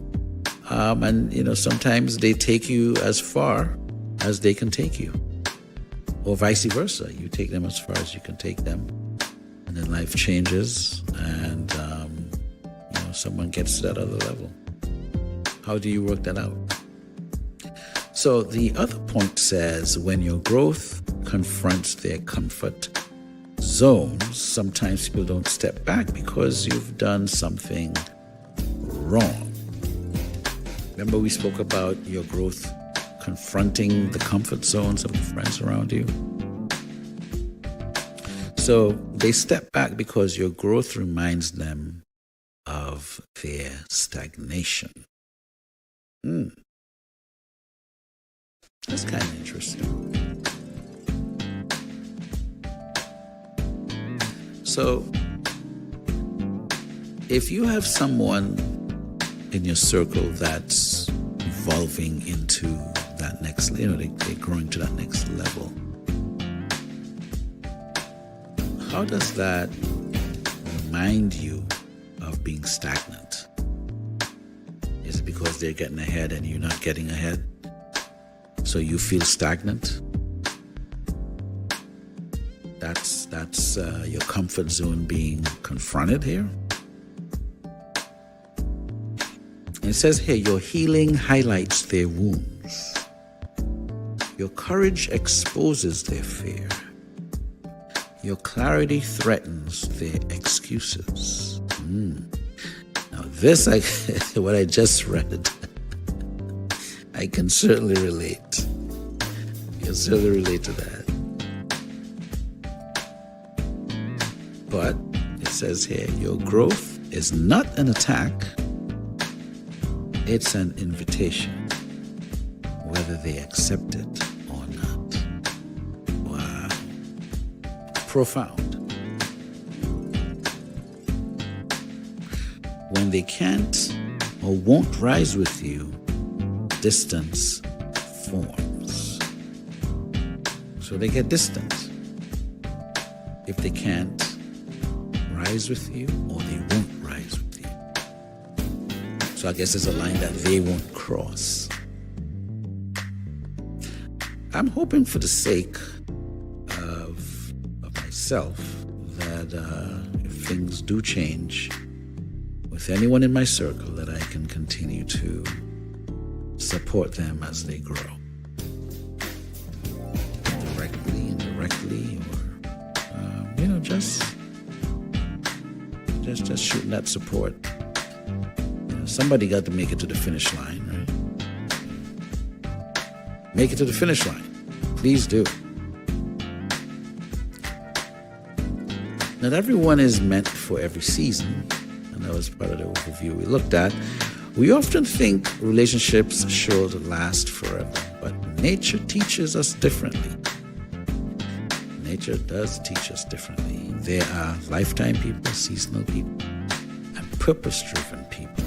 And sometimes they take you as far as they can take you, or vice versa. You take them as far as you can take them, and then life changes, and someone gets to that other level. How do you work that out? So the other point says, when your growth confronts their comfort zones, sometimes people don't step back because you've done something wrong. Remember we spoke about your growth confronting the comfort zones of the friends around you? So they step back because your growth reminds them of their stagnation. That's kind of interesting. So if you have someone in your circle that's evolving into that next, they're growing to that next level, how does that remind you of being stagnant? Is it because they're getting ahead and you're not getting ahead, so you feel stagnant? That's your comfort zone being confronted here. And it says here, your healing highlights their wounds. Your courage exposes their fear. Your clarity threatens their excuses. Now this, what I just read, I can certainly relate. I can certainly relate to that. But it says here, your growth is not an attack. It's an invitation, whether they accept it or not. Wow. Profound. When they can't or won't rise with you, distance forms. So they get distant. If they can't rise with you, or they won't rise with you. So I guess there's a line that they won't cross. I'm hoping for the sake of myself that if things do change with anyone in my circle, that I can continue to support them as they grow. Directly, indirectly, or, just shooting that support. Somebody got to make it to the finish line, right? Make it to the finish line. Please do. Not everyone is meant for every season, and that was part of the overview we looked at. We often think relationships should last forever, but nature teaches us differently. Nature does teach us differently. There are lifetime people, seasonal people, and purpose-driven people.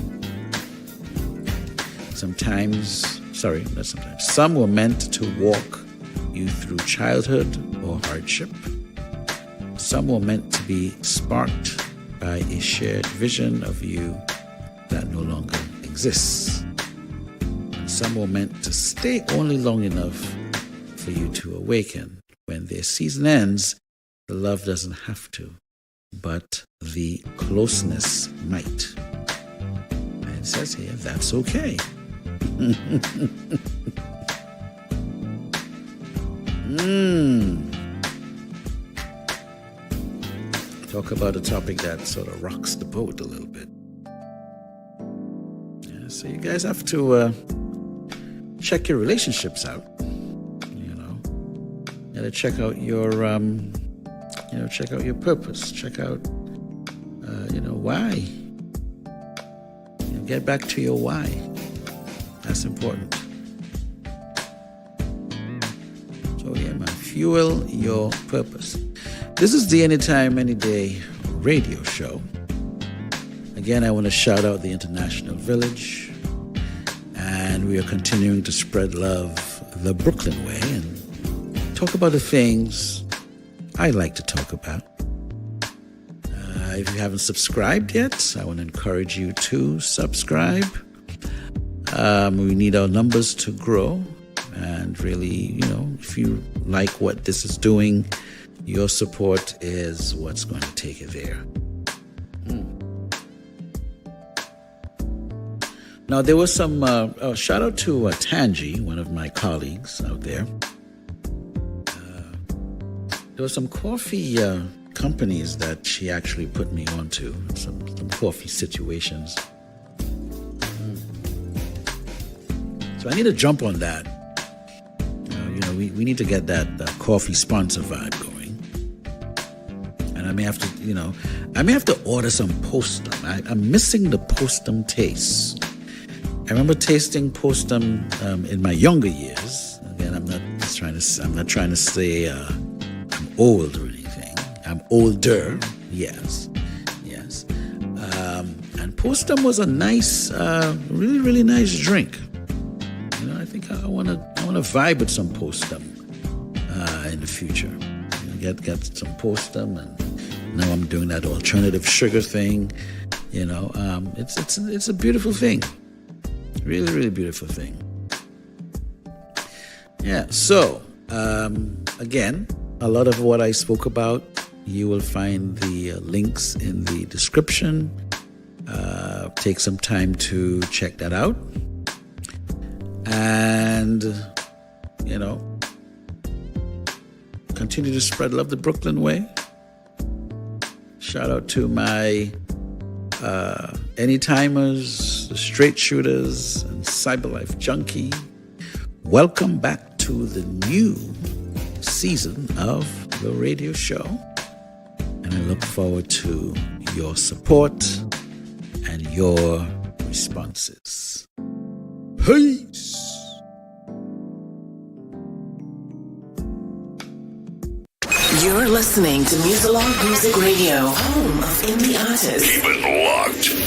Some were meant to walk you through childhood or hardship. Some were meant to be sparked by a shared vision of you that no longer exists. And some were meant to stay only long enough for you to awaken. When their season ends, the love doesn't have to, but the closeness might. And it says here, that's okay. Talk about a topic that sort of rocks the boat a little bit. Yeah, so you guys have to check your relationships out. You gotta check out your, check out your purpose. Check out, why. Get back to your why. That's important. So yeah, man, fuel your purpose. This is the Anytime, Anyday Radio Show. Again, I want to shout out the International Village, and we are continuing to spread love the Brooklyn way and talk about the things I like to talk about. If you haven't subscribed yet, I want to encourage you to subscribe. We need our numbers to grow, and really, if you like what this is doing, your support is what's going to take it there. Now, there was some shout out to Tangi, one of my colleagues out there. There were some coffee companies that she actually put me onto, some coffee situations. So I need to jump on that. We need to get that coffee sponsor vibe going. And I may have to order some Postum. I'm missing the Postum taste. I remember tasting Postum in my younger years. Again, I'm not trying to say I'm old or anything. I'm older, yes. And Postum was a nice, really, really nice drink. I think I want to vibe with some Postum in the future. Get some Postum, and now I'm doing that alternative sugar thing. It's a beautiful thing. Really, really beautiful thing. Yeah. So again, a lot of what I spoke about, you will find the links in the description. Take some time to check that out. And, continue to spread love the Brooklyn way. Shout out to my Anytimers, the Straight Shooters, and Cyberlife Junkie. Welcome back to the new season of the radio show. And I look forward to your support and your responses. Peace! You're listening to Muzilog Muzik Radio, home of indie artists. Keep it locked.